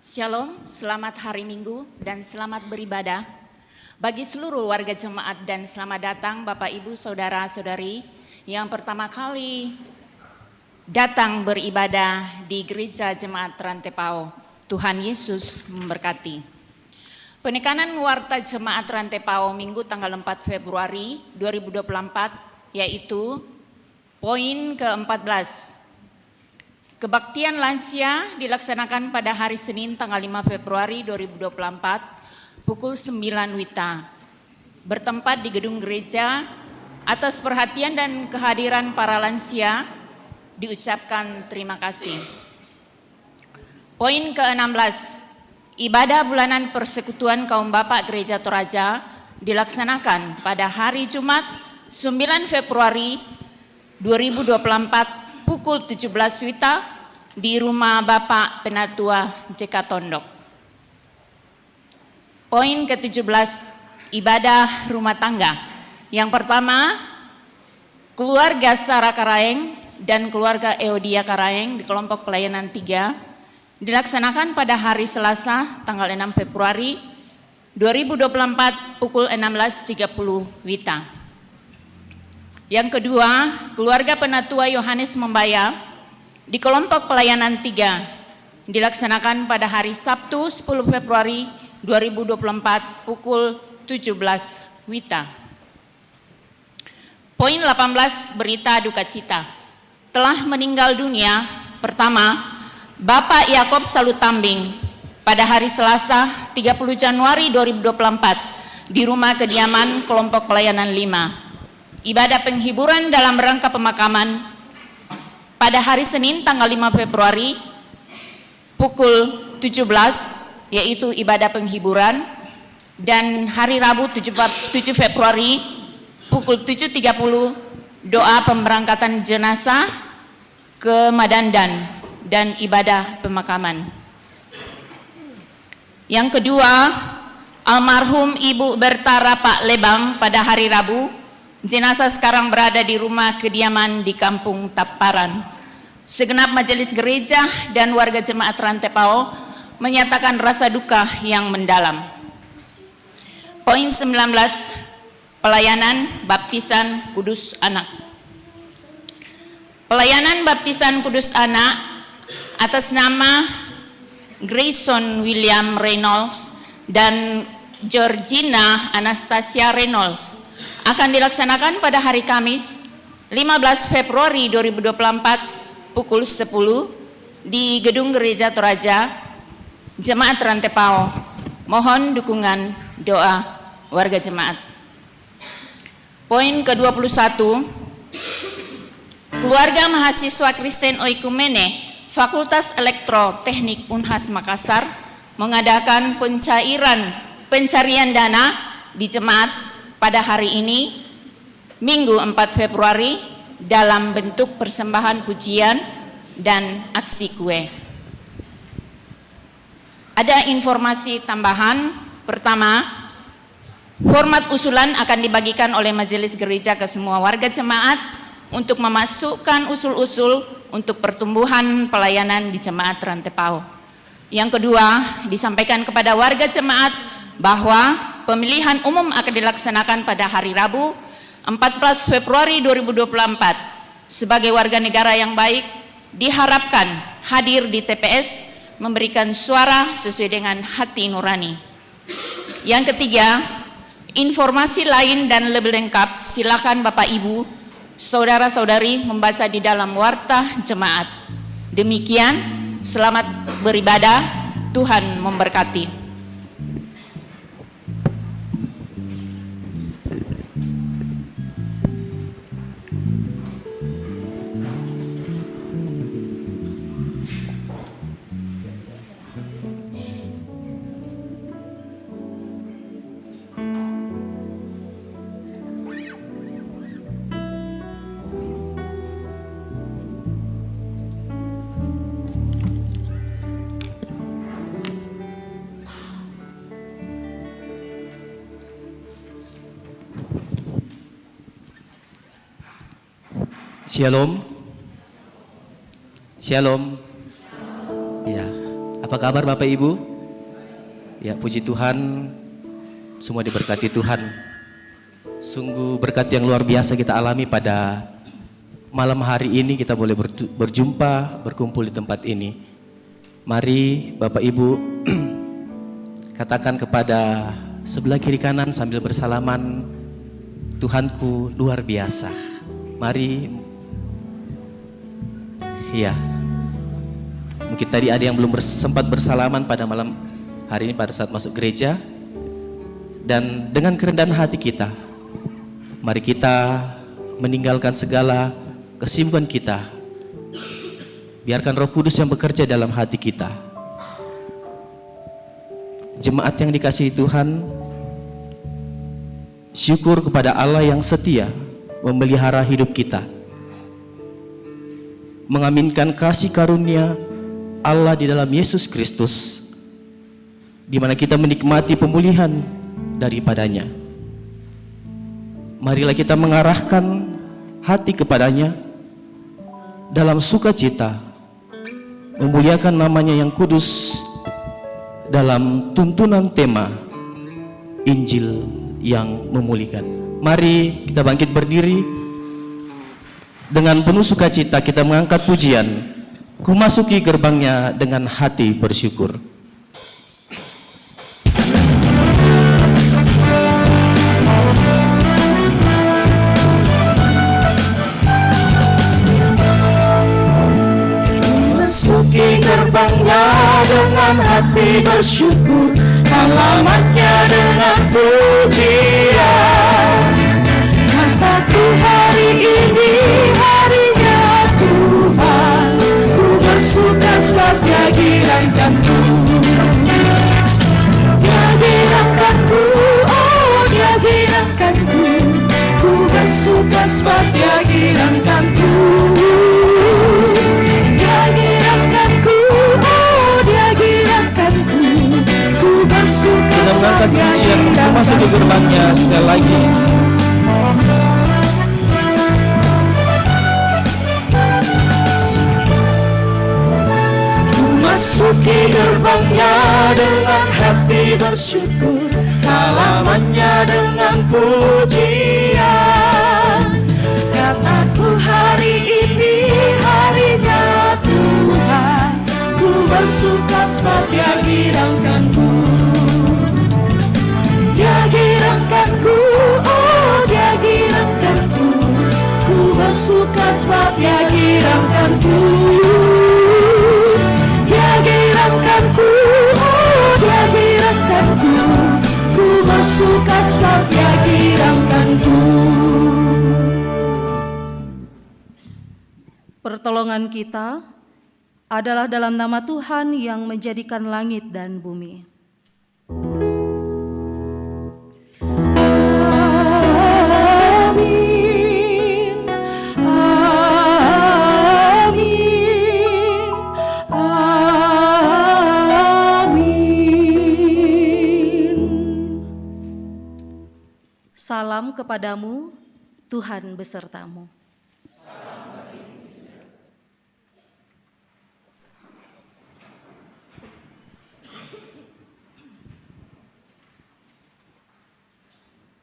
Shalom, selamat hari Minggu dan selamat beribadah bagi seluruh warga jemaat dan selamat datang Bapak Ibu Saudara-saudari yang pertama kali datang beribadah di Gereja Jemaat Rantepao. Tuhan Yesus memberkati. Penekanan Warta Jemaat Rantepao Minggu tanggal 4 Februari 2024 yaitu poin ke-14. Kebaktian lansia dilaksanakan pada hari Senin tanggal 5 Februari 2024 pukul 9 WITA. Bertempat di gedung gereja. Atas perhatian dan kehadiran para lansia diucapkan terima kasih. Poin ke-16. Ibadah bulanan persekutuan kaum Bapak Gereja Toraja dilaksanakan pada hari Jumat 9 Februari 2024 pukul 17 WITA di rumah Bapak Penatua JK Tondok. Poin ke-17, ibadah rumah tangga. Yang pertama, keluarga Sarah Karaeng dan keluarga Eodia Karaeng di kelompok pelayanan 3 dilaksanakan pada hari Selasa tanggal 6 Februari 2024 pukul 16.30 WITA. Yang kedua, keluarga Penatua Yohanes Membaya di kelompok pelayanan 3 dilaksanakan pada hari Sabtu 10 Februari 2024 pukul 17 WITA. Poin 18, berita duka cita. Telah meninggal dunia pertama Bapak Yakob Salutambing pada hari Selasa 30 Januari 2024 di rumah kediaman kelompok pelayanan 5. Ibadah penghiburan dalam rangka pemakaman pada hari Senin tanggal 5 Februari pukul 17 yaitu ibadah penghiburan, dan hari Rabu 7 Februari pukul 7.30 doa pemberangkatan jenazah ke Madandan dan ibadah pemakaman. Yang kedua, almarhum Ibu Bertara Pak Lebang pada hari Rabu. Jenazah sekarang berada di rumah kediaman di Kampung Taparan. Segenap majelis gereja dan warga jemaat Rantepao menyatakan rasa duka yang mendalam. Poin 19, pelayanan baptisan kudus anak. Pelayanan baptisan kudus anak atas nama Grayson William Reynolds dan Georgina Anastasia Reynolds akan dilaksanakan pada hari Kamis 15 Februari 2024 pukul 10 di Gedung Gereja Toraja, Jemaat Rantepao. Mohon dukungan doa warga jemaat. Poin ke-21, keluarga mahasiswa Kristen Oikumene Fakultas Elektroteknik Unhas Makassar mengadakan pencarian dana di jemaat pada hari ini, Minggu 4 Februari, dalam bentuk persembahan pujian dan aksi kue. Ada informasi tambahan. Pertama, format usulan akan dibagikan oleh majelis gereja ke semua warga jemaat untuk memasukkan usul-usul untuk pertumbuhan pelayanan di jemaat Rantepao. Yang kedua, disampaikan kepada warga jemaat bahwa pemilihan umum akan dilaksanakan pada hari Rabu 14 Februari 2024. Sebagai warga negara yang baik, diharapkan hadir di TPS memberikan suara sesuai dengan hati nurani. Yang ketiga, informasi lain dan lebih lengkap silakan Bapak Ibu, saudara-saudari membaca di dalam warta jemaat. Demikian, selamat beribadah, Tuhan memberkati. Shalom. Shalom. Ya, Apa kabar Bapak Ibu? Ya, puji Tuhan, semua diberkati Tuhan. Sungguh berkat yang luar biasa kita alami pada malam hari ini, kita boleh berjumpa, berkumpul di tempat ini. Mari Bapak Ibu katakan kepada sebelah kiri kanan sambil bersalaman, Tuhanku luar biasa. Mari. Ya, mungkin tadi ada yang belum sempat bersalaman pada malam hari ini pada saat masuk gereja. Dan dengan kerendahan hati kita, mari kita meninggalkan segala kesibukan kita. Biarkan Roh Kudus yang bekerja dalam hati kita. Jemaat yang dikasihi Tuhan, syukur kepada Allah yang setia memelihara hidup kita, mengaminkan kasih karunia Allah di dalam Yesus Kristus, di mana kita menikmati pemulihan daripadanya. Marilah kita mengarahkan hati kepadanya dalam sukacita, memuliakan namanya yang kudus dalam tuntunan tema Injil yang memulihkan. Mari kita bangkit berdiri. Dengan penuh sukacita kita mengangkat pujian, ku masuki gerbangnya dengan hati bersyukur. Masuki gerbangnya dengan hati bersyukur, halamannya dengan pujian. Kataku hari ini harinya Tuhan, ku bersuka sebab Dia girangkanku. Dia girangkanku, oh Dia girangkanku, ku bersuka sebab Dia girangkanku. Dia girangkanku, oh Dia girangkanku, ku bersuka sebab Dia girangkanku. Masuk ke gerbangnya sekali lagi. Masuki gerbangnya dengan hati bersyukur, halamannya dengan pujian. Kataku hari ini harinya Tuhan, ku bersuka sebab Dia girangkanku. Dia girangkanku, oh Dia girangkanku, ku bersuka sebab Dia girangkanku. Dia girangkanku, oh Dia girangkanku, ku bersuka sebab Dia girangkanku. Pertolongan kita adalah dalam nama Tuhan yang menjadikan langit dan bumi. Salam kepadamu, Tuhan besertamu.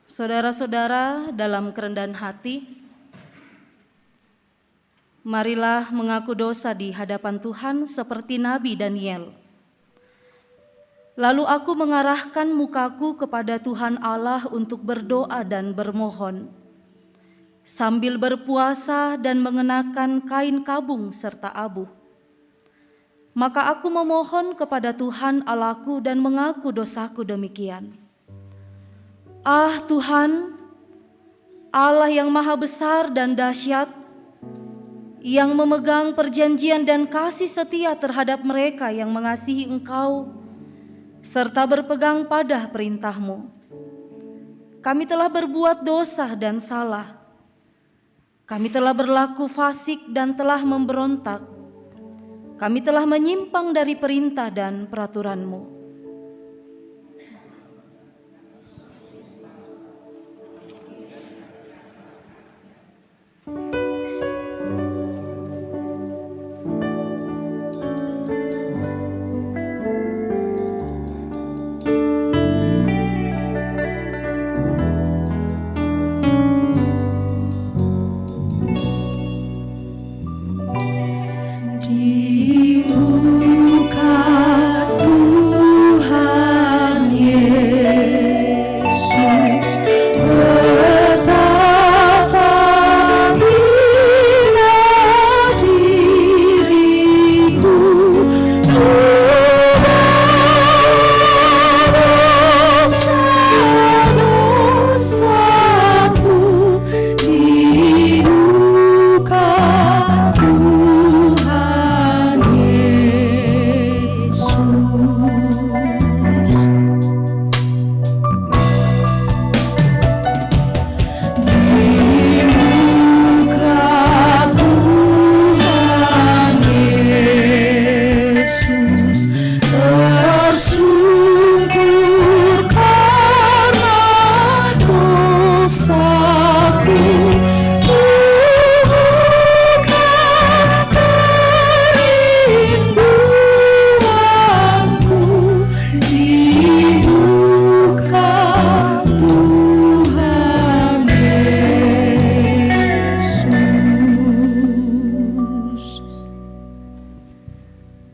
Saudara-saudara dalam kerendahan hati, marilah mengaku dosa di hadapan Tuhan seperti Nabi Daniel. Lalu aku mengarahkan mukaku kepada Tuhan Allah untuk berdoa dan bermohon, sambil berpuasa dan mengenakan kain kabung serta abu. Maka aku memohon kepada Tuhan Allahku dan mengaku dosaku demikian. Ah Tuhan, Allah yang maha besar dan dahsyat, yang memegang perjanjian dan kasih setia terhadap mereka yang mengasihi Engkau, serta berpegang pada perintah-Mu. Kami telah berbuat dosa dan salah. Kami telah berlaku fasik dan telah memberontak. Kami telah menyimpang dari perintah dan peraturan-Mu.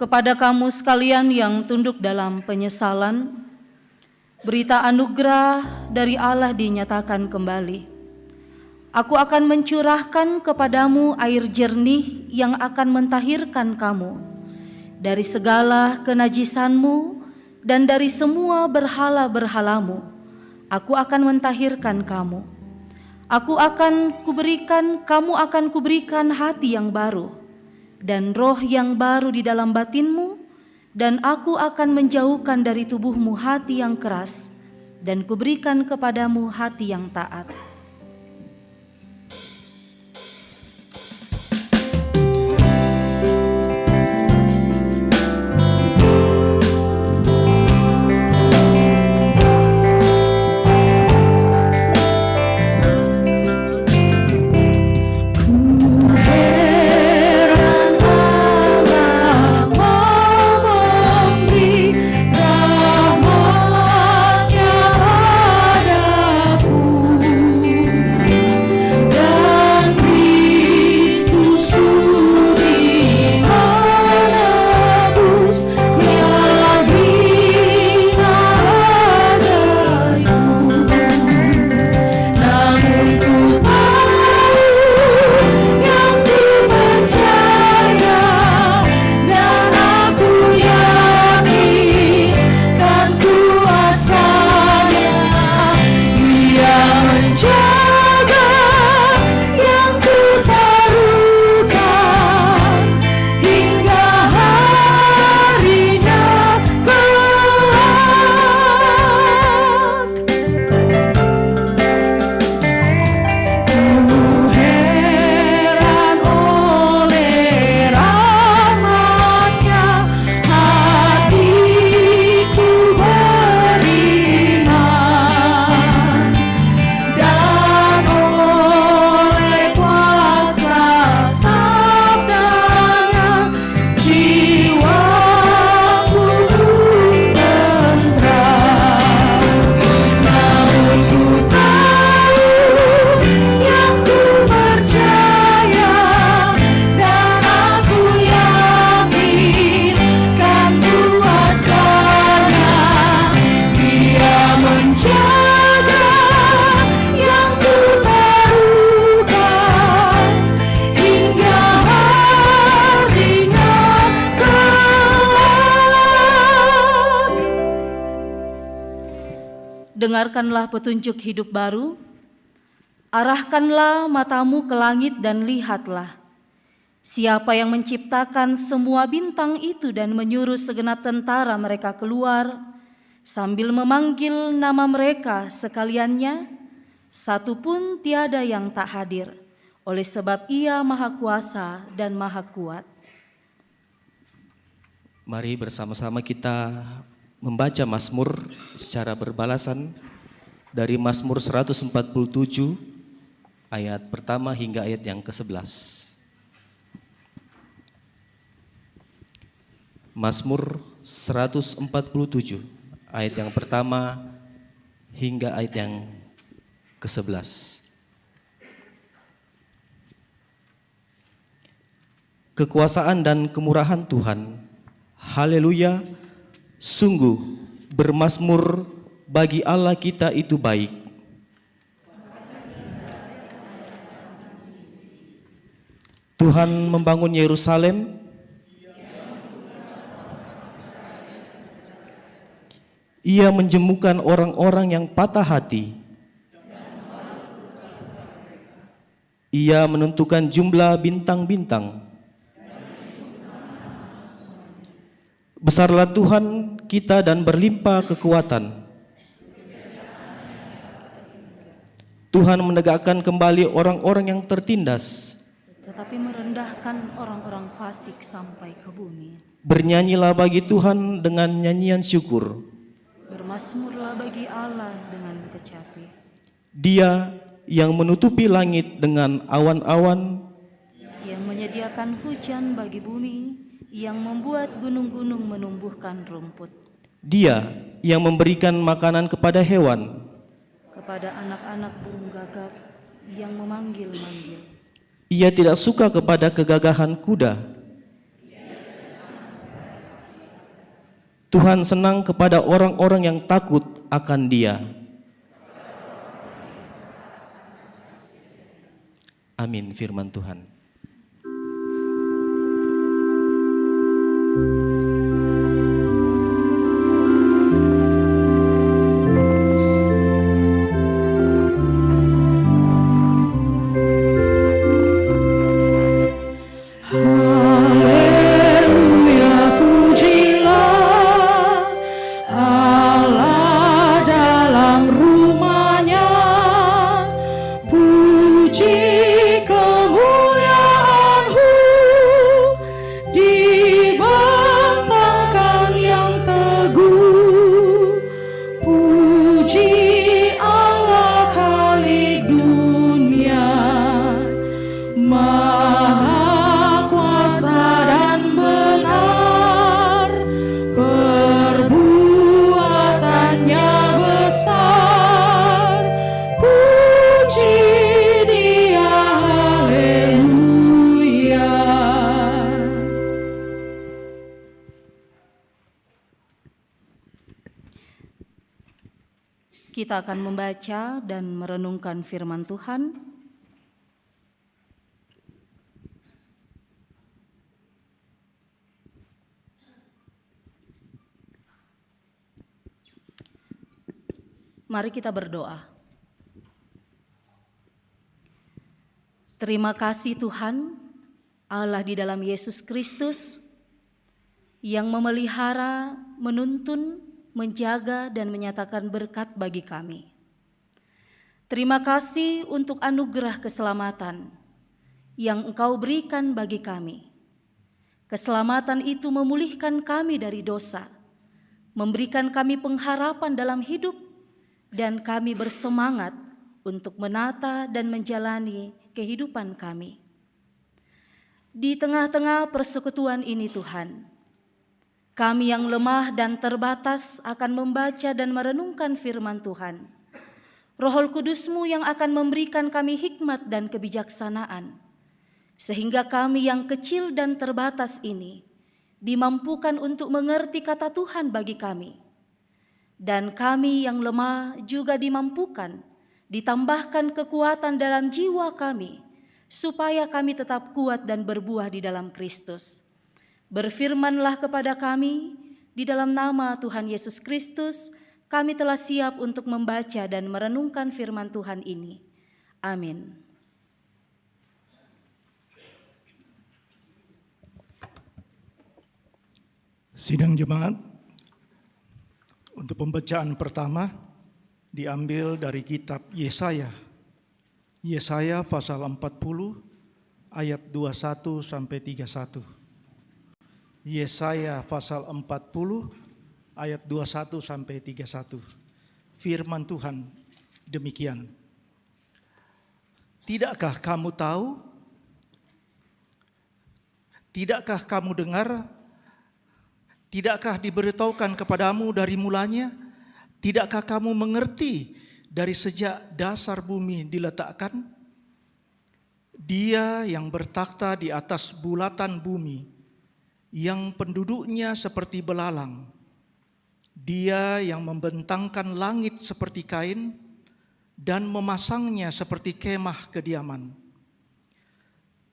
kepada kamu sekalian yang tunduk dalam penyesalan, berita anugerah dari Allah dinyatakan kembali. Aku akan mencurahkan kepadamu air jernih yang akan mentahirkan kamu dari segala kenajisanmu dan dari semua berhala-berhalamu. Aku akan mentahirkan kamu. Kamu akan kuberikan hati yang baru dan roh yang baru di dalam batinmu, dan aku akan menjauhkan dari tubuhmu hati yang keras dan kuberikan kepadamu hati yang taat. Dengarkanlah petunjuk hidup baru, arahkanlah matamu ke langit dan lihatlah. Siapa yang menciptakan semua bintang itu dan menyuruh segenap tentara mereka keluar, sambil memanggil nama mereka sekaliannya, satu pun tiada yang tak hadir, oleh sebab Ia Maha Kuasa dan Maha Kuat. Mari bersama-sama kita membaca Mazmur secara berbalasan dari Mazmur 147 ayat pertama hingga ayat yang ke-11. Mazmur 147 ayat yang pertama hingga ayat yang ke-11. Kekuasaan dan kemurahan Tuhan, haleluya. Sungguh bermazmur bagi Allah kita itu baik. Tuhan membangun Yerusalem, Ia menjemukan orang-orang yang patah hati. Ia menentukan jumlah bintang-bintang. Besarlah Tuhan kita dan berlimpah kekuatan. Tuhan menegakkan kembali orang-orang yang tertindas, tetapi merendahkan orang-orang fasik sampai ke bumi. Bernyanyilah bagi Tuhan dengan nyanyian syukur. Bermazmurlah bagi Allah dengan kecapi. Dia yang menutupi langit dengan awan-awan, yang menyediakan hujan bagi bumi, yang membuat gunung-gunung menumbuhkan rumput. Dia yang memberikan makanan kepada hewan, kepada anak-anak burung gagak yang memanggil-manggil. Ia tidak suka kepada kegagahan kuda. Tuhan senang kepada orang-orang yang takut akan Dia. Amin, firman Tuhan. Haleluya, pujilah Allah dalam rumahnya. Puji kemuliaan-Hu, dibentangkan yang teguh. Puji Allah Khalik dunia, Maha kuasa dan benar, perbuatannya besar. Puji Dia, haleluya. Kita akan membaca dan merenungkan firman Tuhan. Mari kita berdoa. Terima kasih Tuhan, Allah di dalam Yesus Kristus, yang memelihara, menuntun, menjaga, dan menyatakan berkat bagi kami. Terima kasih untuk anugerah keselamatan yang Engkau berikan bagi kami. Keselamatan itu memulihkan kami dari dosa, memberikan kami pengharapan dalam hidup, dan kami bersemangat untuk menata dan menjalani kehidupan kami. Di tengah-tengah persekutuan ini Tuhan, kami yang lemah dan terbatas akan membaca dan merenungkan firman Tuhan. Roh Kudus-Mu yang akan memberikan kami hikmat dan kebijaksanaan, sehingga kami yang kecil dan terbatas ini dimampukan untuk mengerti kata Tuhan bagi kami. Dan kami yang lemah juga dimampukan, ditambahkan kekuatan dalam jiwa kami, supaya kami tetap kuat dan berbuah di dalam Kristus. Berfirmanlah kepada kami, di dalam nama Tuhan Yesus Kristus, kami telah siap untuk membaca dan merenungkan firman Tuhan ini. Amin. Sidang jemaat, untuk pembacaan pertama diambil dari kitab Yesaya. Yesaya pasal 40 ayat 21 sampai 31. Yesaya pasal 40 ayat 21 sampai 31. Firman Tuhan demikian. Tidakkah kamu tahu? Tidakkah kamu dengar? Tidakkah diberitahukan kepadamu dari mulanya? Tidakkah kamu mengerti dari sejak dasar bumi diletakkan? Dia yang bertakhta di atas bulatan bumi, yang penduduknya seperti belalang. Dia yang membentangkan langit seperti kain dan memasangnya seperti kemah kediaman.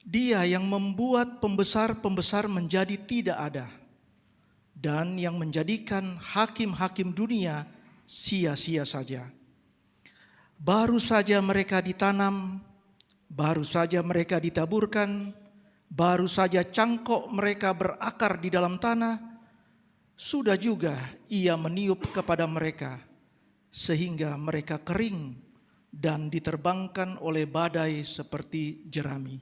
Dia yang membuat pembesar-pembesar menjadi tidak ada, dan yang menjadikan hakim-hakim dunia sia-sia saja. Baru saja mereka ditanam, baru saja mereka ditaburkan, baru saja cangkok mereka berakar di dalam tanah, sudah juga Ia meniup kepada mereka, sehingga mereka kering dan diterbangkan oleh badai seperti jerami.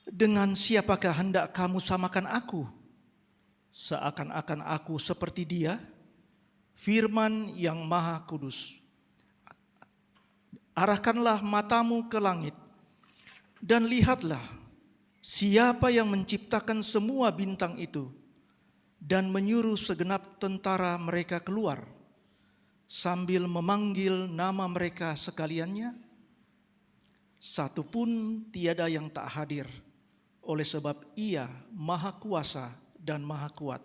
Dengan siapakah hendak kamu samakan aku? Seakan-akan aku seperti Dia, firman yang Maha Kudus. Arahkanlah matamu ke langit dan lihatlah siapa yang menciptakan semua bintang itu dan menyuruh segenap tentara mereka keluar sambil memanggil nama mereka sekaliannya. Satu pun tiada yang tak hadir, oleh sebab Ia Maha Kuasa dan Maha Kuat.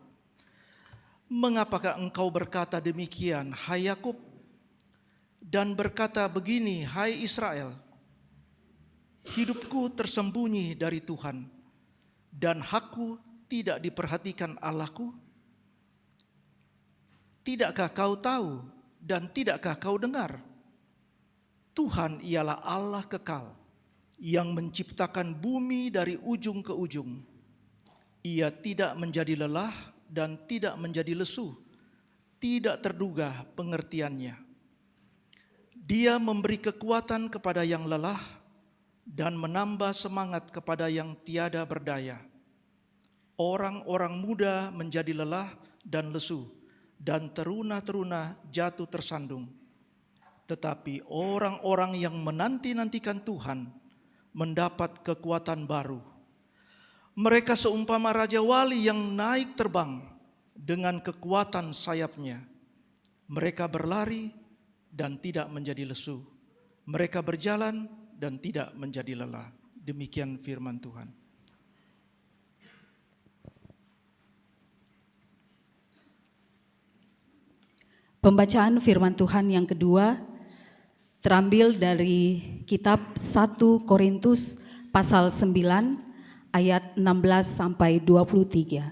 Mengapakah engkau berkata demikian, hai Yakub, dan berkata begini, hai Israel? Hidupku tersembunyi dari Tuhan, dan hakku tidak diperhatikan Allahku. Tidakkah kau tahu dan tidakkah kau dengar? Tuhan ialah Allah kekal, yang menciptakan bumi dari ujung ke ujung. Ia tidak menjadi lelah dan tidak menjadi lesu, tidak terduga pengertiannya. Dia memberi kekuatan kepada yang lelah dan menambah semangat kepada yang tiada berdaya. Orang-orang muda menjadi lelah dan lesu, dan teruna-teruna jatuh tersandung. Tetapi orang-orang yang menanti-nantikan Tuhan mendapat kekuatan baru. Mereka seumpama raja wali yang naik terbang dengan kekuatan sayapnya. Mereka berlari dan tidak menjadi lesu. Mereka berjalan dan tidak menjadi lelah. Demikian firman Tuhan. Pembacaan firman Tuhan yang kedua terambil dari kitab 1 Korintus pasal 9 ayat 16 sampai 23. 1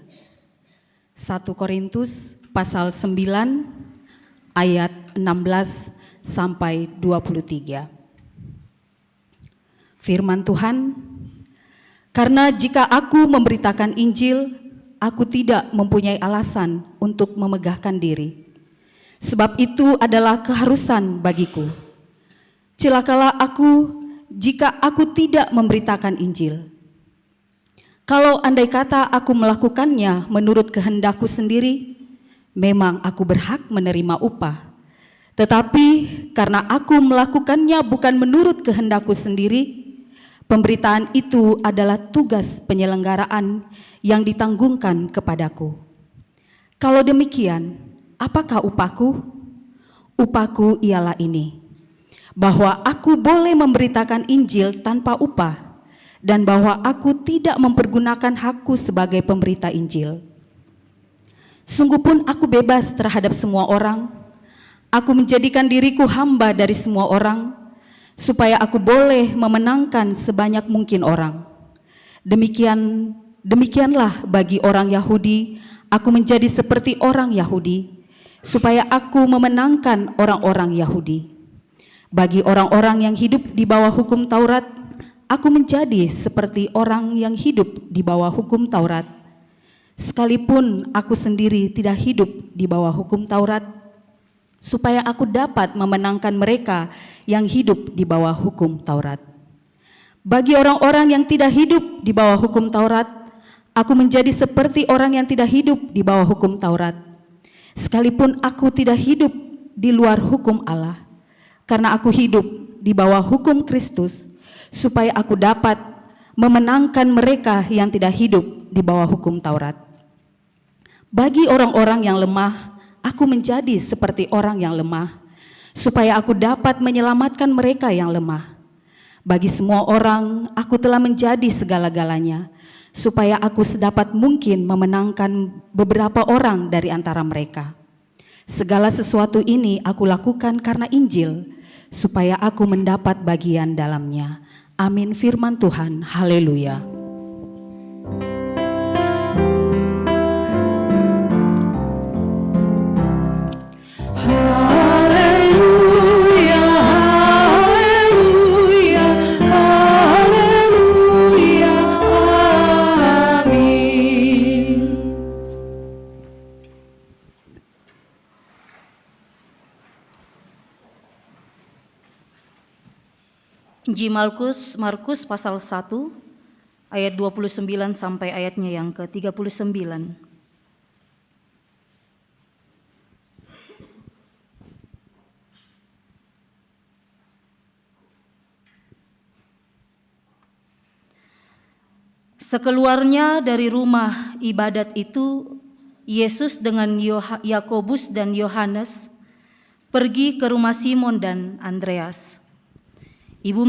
Korintus pasal 9 ayat 16 sampai 23. Firman Tuhan, karena jika aku memberitakan Injil, aku tidak mempunyai alasan untuk memegahkan diri. Sebab itu adalah keharusan bagiku. Celakalah aku jika aku tidak memberitakan Injil. Kalau andai kata aku melakukannya menurut kehendakku sendiri, memang aku berhak menerima upah. Tetapi karena aku melakukannya bukan menurut kehendakku sendiri, pemberitaan itu adalah tugas penyelenggaraan yang ditanggungan kepadaku. Kalau demikian, apakah upahku? Upahku ialah ini, bahwa aku boleh memberitakan Injil tanpa upah, dan bahwa aku tidak mempergunakan hakku sebagai pemberita Injil. Sungguh pun aku bebas terhadap semua orang. Aku menjadikan diriku hamba dari semua orang, supaya aku boleh memenangkan sebanyak mungkin orang. Demikianlah bagi orang Yahudi, aku menjadi seperti orang Yahudi, supaya aku memenangkan orang-orang Yahudi. Bagi orang-orang yang hidup di bawah hukum Taurat, aku menjadi seperti orang yang hidup di bawah hukum Taurat. Sekalipun aku sendiri tidak hidup di bawah hukum Taurat, supaya aku dapat memenangkan mereka yang hidup di bawah hukum Taurat. Bagi orang-orang yang tidak hidup di bawah hukum Taurat, aku menjadi seperti orang yang tidak hidup di bawah hukum Taurat. Sekalipun aku tidak hidup di luar hukum Allah, karena aku hidup di bawah hukum Kristus, supaya aku dapat memenangkan mereka yang tidak hidup di bawah hukum Taurat. Bagi orang-orang yang lemah, aku menjadi seperti orang yang lemah, supaya aku dapat menyelamatkan mereka yang lemah. Bagi semua orang, aku telah menjadi segala-galanya, supaya aku sedapat mungkin memenangkan beberapa orang dari antara mereka. Segala sesuatu ini aku lakukan karena Injil, supaya aku mendapat bagian dalamnya. Amin. Firman Tuhan. Haleluya. Haleluya, haleluya, haleluya, amin. Injil Markus pasal 1 ayat 29 sampai ayatnya yang ke-39. Sekeluarnya dari rumah ibadat itu, Yesus dengan Yakobus dan Yohanes pergi ke rumah Simon dan Andreas. Ibu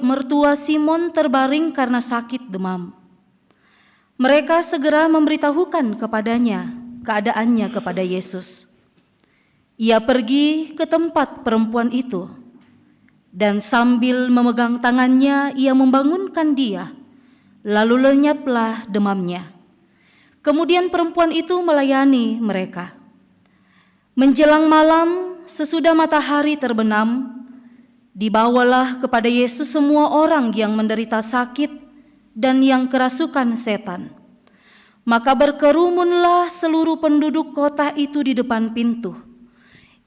mertua Simon terbaring karena sakit demam. Mereka segera memberitahukan kepadanya keadaannya kepada Yesus. Ia pergi ke tempat perempuan itu, dan sambil memegang tangannya, ia membangunkan dia, lalu lenyaplah demamnya. Kemudian perempuan itu melayani mereka. Menjelang malam, sesudah matahari terbenam, dibawalah kepada Yesus semua orang yang menderita sakit dan yang kerasukan setan. Maka berkerumunlah seluruh penduduk kota itu di depan pintu.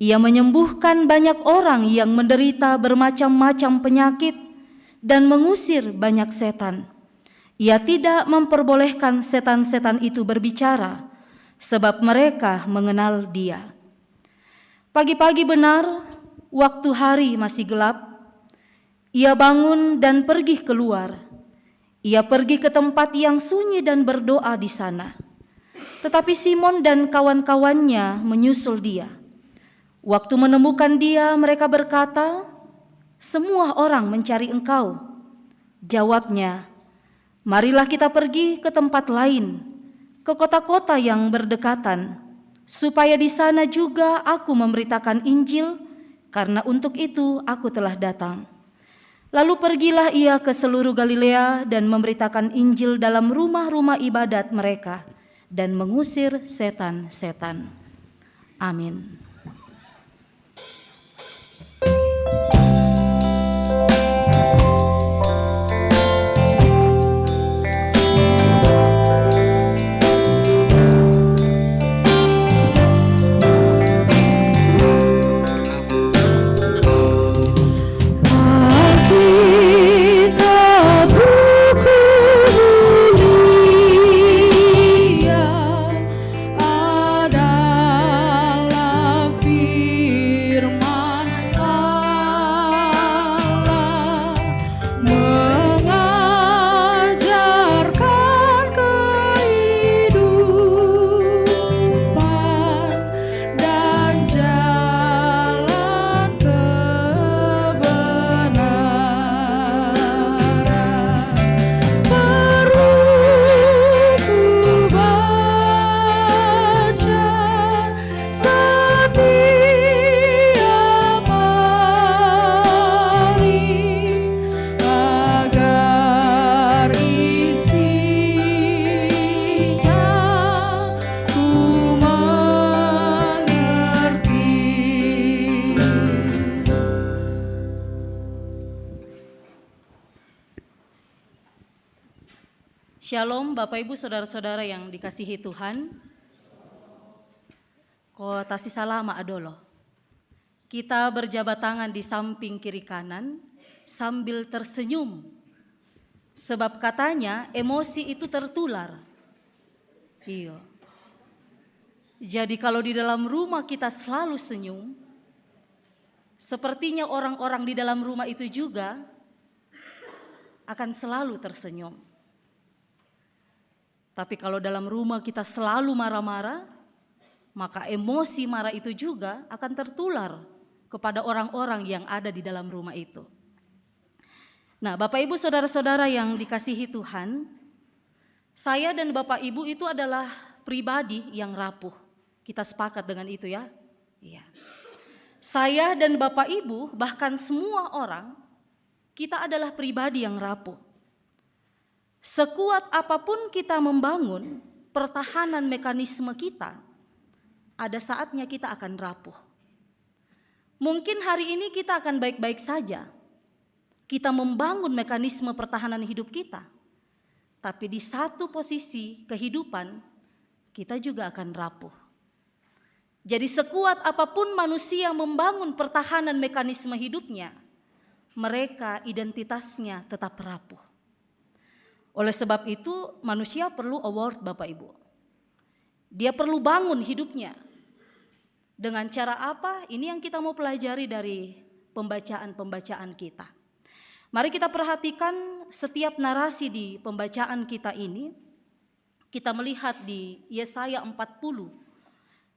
Ia menyembuhkan banyak orang yang menderita bermacam-macam penyakit dan mengusir banyak setan. Ia tidak memperbolehkan setan-setan itu berbicara, sebab mereka mengenal Dia. Pagi-pagi benar, waktu hari masih gelap, ia bangun dan pergi keluar. Ia pergi ke tempat yang sunyi dan berdoa di sana. Tetapi Simon dan kawan-kawannya menyusul dia. Waktu menemukan dia, mereka berkata, "Semua orang mencari engkau." Jawabnya, "Marilah kita pergi ke tempat lain, ke kota-kota yang berdekatan, supaya di sana juga aku memberitakan Injil, karena untuk itu aku telah datang." Lalu pergilah ia ke seluruh Galilea dan memberitakan Injil dalam rumah-rumah ibadat mereka dan mengusir setan-setan. Amin. Shalom Bapak Ibu Saudara-saudara yang dikasihi Tuhan. Ko tasi salama adolo. Kita berjabat tangan di samping kiri kanan sambil tersenyum. Sebab katanya emosi itu tertular. Iya. Jadi kalau di dalam rumah kita selalu senyum, sepertinya orang-orang di dalam rumah itu juga akan selalu tersenyum. Tapi kalau dalam rumah kita selalu marah-marah, maka emosi marah itu juga akan tertular kepada orang-orang yang ada di dalam rumah itu. Nah, Bapak Ibu Saudara-saudara yang dikasihi Tuhan, saya dan Bapak Ibu itu adalah pribadi yang rapuh. Kita sepakat dengan itu ya? Iya. Saya dan Bapak Ibu, bahkan semua orang, kita adalah pribadi yang rapuh. Sekuat apapun kita membangun pertahanan mekanisme kita, ada saatnya kita akan rapuh. Mungkin hari ini kita akan baik-baik saja. Kita membangun mekanisme pertahanan hidup kita. Tapi di satu posisi kehidupan, kita juga akan rapuh. Jadi sekuat apapun manusia membangun pertahanan mekanisme hidupnya, mereka identitasnya tetap rapuh. Oleh sebab itu manusia perlu award Bapak Ibu. Dia perlu bangun hidupnya. Dengan cara apa? Ini yang kita mau pelajari dari pembacaan-pembacaan kita. Mari kita perhatikan setiap narasi di pembacaan kita ini. Kita melihat di Yesaya 40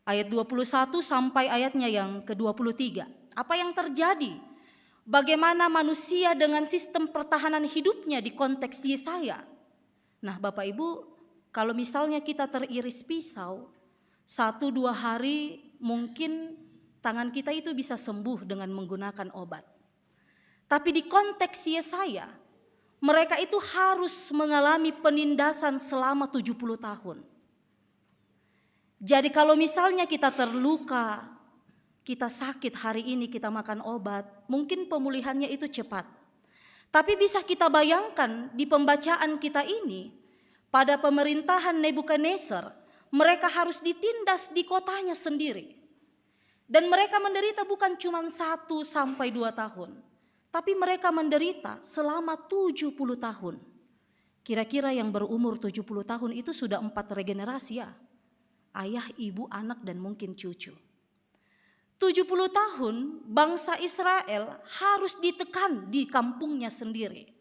ayat 21 sampai ayatnya yang ke-23. Apa yang terjadi? Bagaimana manusia dengan sistem pertahanan hidupnya di konteks Yesaya. Nah Bapak Ibu, kalau misalnya kita teriris pisau, 1-2 hari mungkin tangan kita itu bisa sembuh dengan menggunakan obat. Tapi di konteks Yesaya, mereka itu harus mengalami penindasan selama 70 tahun. Jadi kalau misalnya kita terluka, kita sakit hari ini, kita makan obat, mungkin pemulihannya itu cepat. Tapi bisa kita bayangkan di pembacaan kita ini, pada pemerintahan Nebukadnezar, mereka harus ditindas di kotanya sendiri. Dan mereka menderita bukan cuma 1-2 tahun, tapi mereka menderita selama 70 tahun. Kira-kira yang berumur 70 tahun itu sudah 4 regenerasi ya. Ayah, ibu, anak, dan mungkin cucu. 70 tahun bangsa Israel harus ditekan di kampungnya sendiri.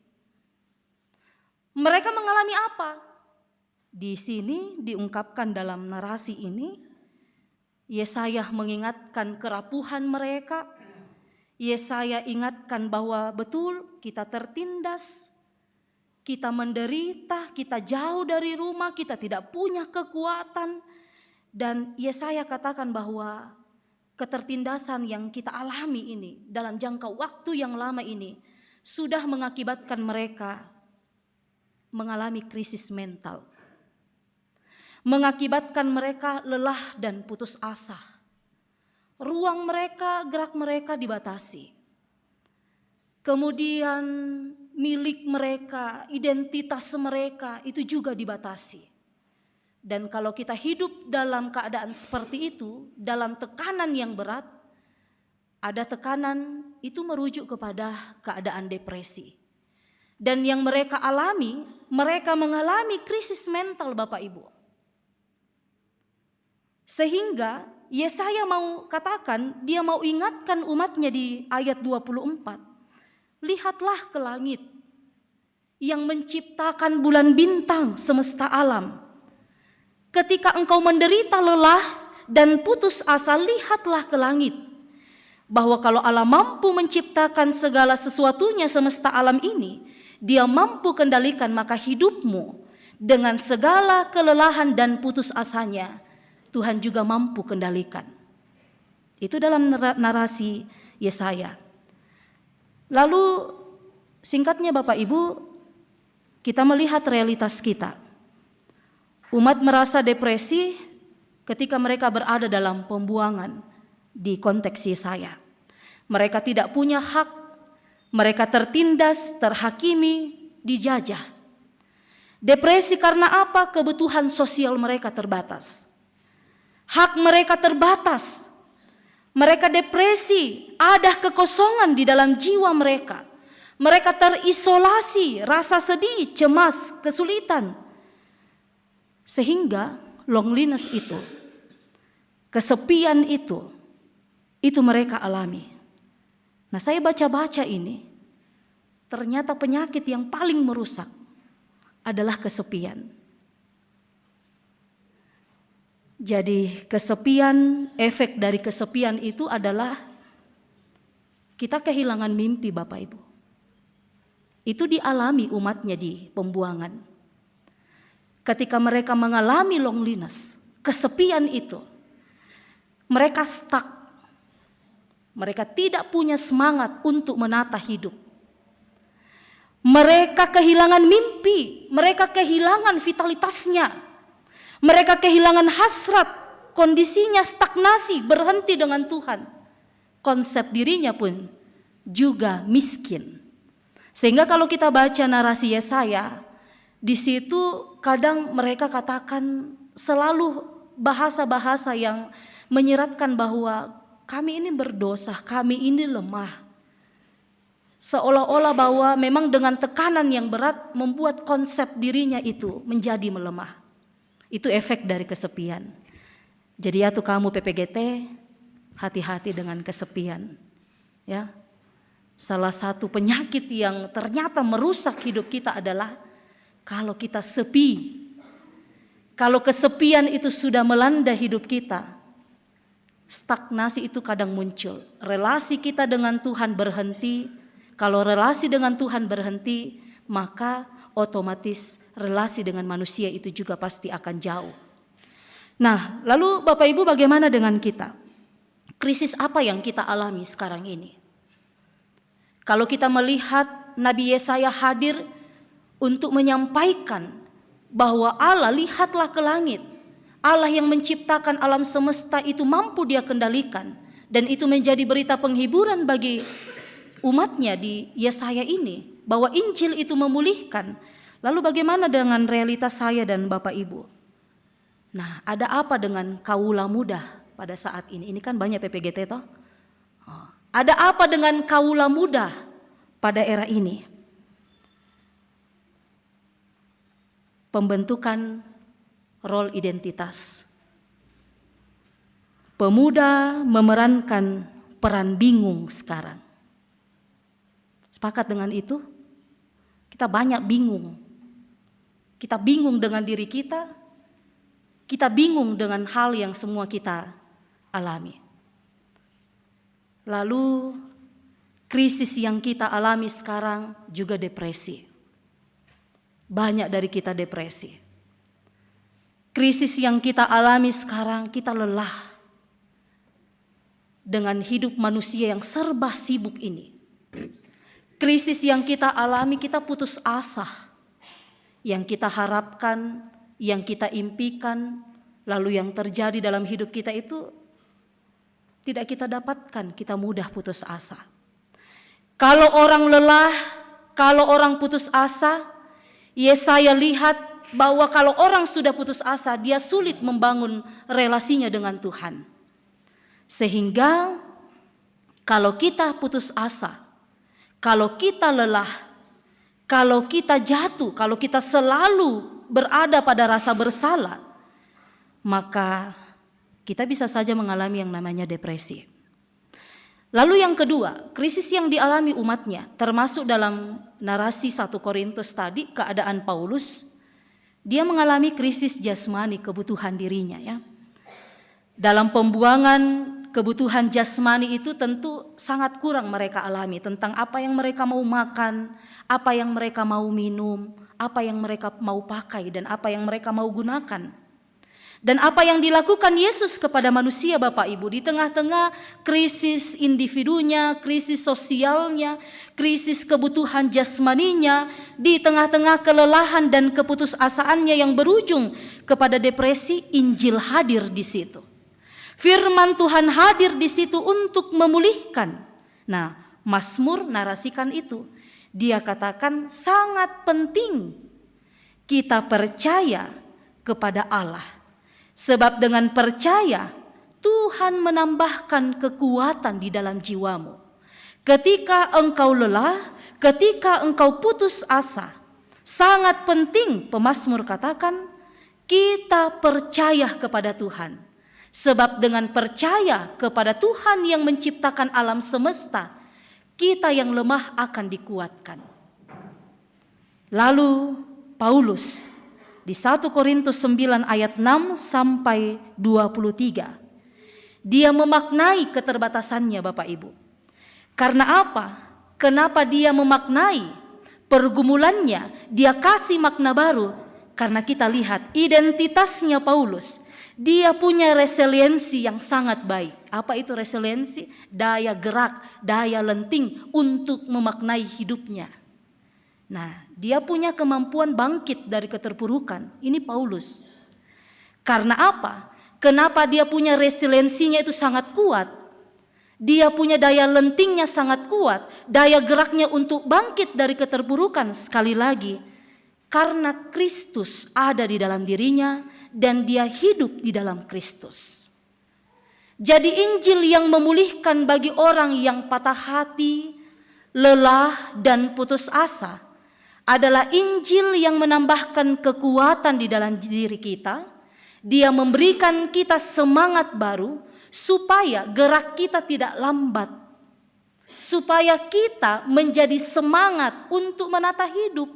Mereka mengalami apa? Di sini diungkapkan dalam narasi ini, Yesaya mengingatkan kerapuhan mereka. Yesaya ingatkan bahwa betul kita tertindas, kita menderita, kita jauh dari rumah, kita tidak punya kekuatan. Dan Yesaya katakan bahwa ketertindasan yang kita alami ini dalam jangka waktu yang lama ini sudah mengakibatkan mereka mengalami krisis mental. Mengakibatkan mereka lelah dan putus asa. Ruang mereka, gerak mereka dibatasi. Kemudian milik mereka, identitas mereka itu juga dibatasi. Dan kalau kita hidup dalam keadaan seperti itu, dalam tekanan yang berat, ada tekanan itu merujuk kepada keadaan depresi. Dan yang mereka alami, mereka mengalami krisis mental Bapak Ibu. Sehingga Yesaya mau katakan, dia mau ingatkan umatnya di ayat 24. Lihatlah ke langit yang menciptakan bulan bintang semesta alam. Ketika engkau menderita lelah dan putus asa, lihatlah ke langit. Bahwa kalau Allah mampu menciptakan segala sesuatunya semesta alam ini, Dia mampu kendalikan maka hidupmu dengan segala kelelahan dan putus asanya, Tuhan juga mampu kendalikan. Itu dalam narasi Yesaya. Lalu singkatnya Bapak Ibu, kita melihat realitas kita. Umat merasa depresi ketika mereka berada dalam pembuangan di konteks Yesaya. Mereka tidak punya hak, mereka tertindas, terhakimi, dijajah. Depresi karena apa? Kebutuhan sosial mereka terbatas. Hak mereka terbatas. Mereka depresi, ada kekosongan di dalam jiwa mereka. Mereka terisolasi, rasa sedih, cemas, kesulitan. Sehingga loneliness itu, kesepian itu mereka alami. Nah, saya baca-baca ini, ternyata penyakit yang paling merusak adalah kesepian. Jadi kesepian, efek dari kesepian itu adalah kita kehilangan mimpi Bapak Ibu. Itu dialami umatnya di pembuangan. Ketika mereka mengalami loneliness, kesepian itu, mereka stuck. Mereka tidak punya semangat untuk menata hidup. Mereka kehilangan mimpi, mereka kehilangan vitalitasnya. Mereka kehilangan hasrat, kondisinya stagnasi, berhenti dengan Tuhan. Konsep dirinya pun juga miskin. Sehingga kalau kita baca narasi Yesaya, di situ kadang mereka katakan selalu bahasa-bahasa yang menyeratkan bahwa kami ini berdosa, kami ini lemah. Seolah-olah bahwa memang dengan tekanan yang berat membuat konsep dirinya itu menjadi melemah. Itu efek dari kesepian. Jadi ya tuh kamu PPGT, hati-hati dengan kesepian. Ya. Salah satu penyakit yang ternyata merusak hidup kita adalah kalau kita sepi. Kalau kesepian itu sudah melanda hidup kita, stagnasi itu kadang muncul. Relasi kita dengan Tuhan berhenti. Kalau relasi dengan Tuhan berhenti, maka otomatis relasi dengan manusia itu juga pasti akan jauh. Nah, lalu Bapak Ibu bagaimana dengan kita? Krisis apa yang kita alami sekarang ini? Kalau kita melihat Nabi Yesaya hadir untuk menyampaikan bahwa Allah, lihatlah ke langit. Allah yang menciptakan alam semesta itu mampu Dia kendalikan. Dan itu menjadi berita penghiburan bagi umatnya di Yesaya ini. Bahwa Injil itu memulihkan. Lalu bagaimana dengan realitas saya dan Bapak Ibu? Nah, ada apa dengan kaula muda pada saat ini? Ini kan banyak PPGT toh. Ada apa dengan kaula muda pada era ini? Pembentukan role identitas. Pemuda memerankan peran bingung sekarang. Sepakat dengan itu? Kita banyak bingung. Kita bingung dengan diri kita. Kita bingung dengan hal yang semua kita alami. Lalu krisis yang kita alami sekarang juga depresi. Banyak dari kita depresi. Krisis yang kita alami sekarang, kita lelah dengan hidup manusia yang serba sibuk ini. Krisis yang kita alami, kita putus asa. Yang kita harapkan, yang kita impikan, lalu yang terjadi dalam hidup kita itu tidak kita dapatkan, kita mudah putus asa. Kalau orang lelah, kalau orang putus asa, Yesaya lihat bahwa kalau orang sudah putus asa, dia sulit membangun relasinya dengan Tuhan. Sehingga kalau kita putus asa, kalau kita lelah, kalau kita jatuh, kalau kita selalu berada pada rasa bersalah, maka kita bisa saja mengalami yang namanya depresi. Lalu yang kedua, krisis yang dialami umatnya, termasuk dalam narasi 1 Korintus tadi, keadaan Paulus, dia mengalami krisis jasmani, kebutuhan dirinya ya. Dalam pembuangan kebutuhan jasmani itu tentu sangat kurang mereka alami tentang apa yang mereka mau makan, apa yang mereka mau minum, apa yang mereka mau pakai dan apa yang mereka mau gunakan. Dan apa yang dilakukan Yesus kepada manusia Bapak Ibu di tengah-tengah krisis individunya, krisis sosialnya, krisis kebutuhan jasmaninya, di tengah-tengah kelelahan dan keputusasaannya yang berujung kepada depresi, Injil hadir di situ. Firman Tuhan hadir di situ untuk memulihkan. Nah, Mazmur narasikan itu. Dia katakan sangat penting kita percaya kepada Allah. Sebab dengan percaya Tuhan menambahkan kekuatan di dalam jiwamu. Ketika engkau lelah, ketika engkau putus asa, sangat penting pemazmur katakan kita percaya kepada Tuhan. Sebab dengan percaya kepada Tuhan yang menciptakan alam semesta, kita yang lemah akan dikuatkan. Lalu Paulus di 1 Korintus 9 ayat 6 sampai 23. Dia memaknai keterbatasannya Bapak Ibu. Karena apa? Kenapa dia memaknai pergumulannya? Dia kasih makna baru. Karena kita lihat identitasnya Paulus. Dia punya resiliensi yang sangat baik. Apa itu resiliensi? Daya gerak, daya lenting untuk memaknai hidupnya. Nah, dia punya kemampuan bangkit dari keterpurukan. Ini Paulus. Karena apa? Kenapa dia punya resiliensinya itu sangat kuat? Dia punya daya lentingnya sangat kuat. Daya geraknya untuk bangkit dari keterpurukan. Sekali lagi, karena Kristus ada di dalam dirinya dan dia hidup di dalam Kristus. Jadi Injil yang memulihkan bagi orang yang patah hati, lelah dan putus asa adalah Injil yang menambahkan kekuatan di dalam diri kita. Dia memberikan kita semangat baru supaya gerak kita tidak lambat. Supaya kita menjadi semangat untuk menata hidup.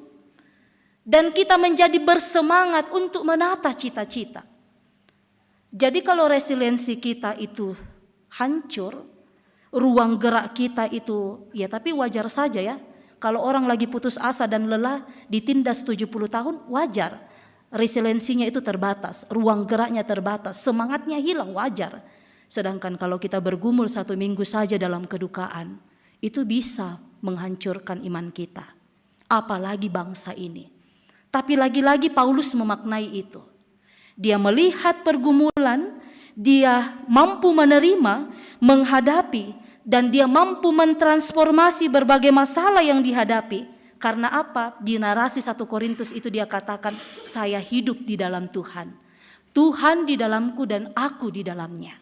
Dan kita menjadi bersemangat untuk menata cita-cita. Jadi kalau resiliensi kita itu hancur, ruang gerak kita itu ya tapi wajar saja ya. Kalau orang lagi putus asa dan lelah ditindas 70 tahun wajar. Resiliensinya itu terbatas, ruang geraknya terbatas, semangatnya hilang, wajar. Sedangkan kalau kita bergumul 1 minggu saja dalam kedukaan, itu bisa menghancurkan iman kita. Apalagi bangsa ini. Tapi lagi-lagi Paulus memaknai itu. Dia melihat pergumulan, dia mampu menerima, menghadapi, dan dia mampu mentransformasi berbagai masalah yang dihadapi. Karena apa? Di narasi 1 Korintus itu dia katakan, saya hidup di dalam Tuhan. Tuhan di dalamku dan aku di dalamnya.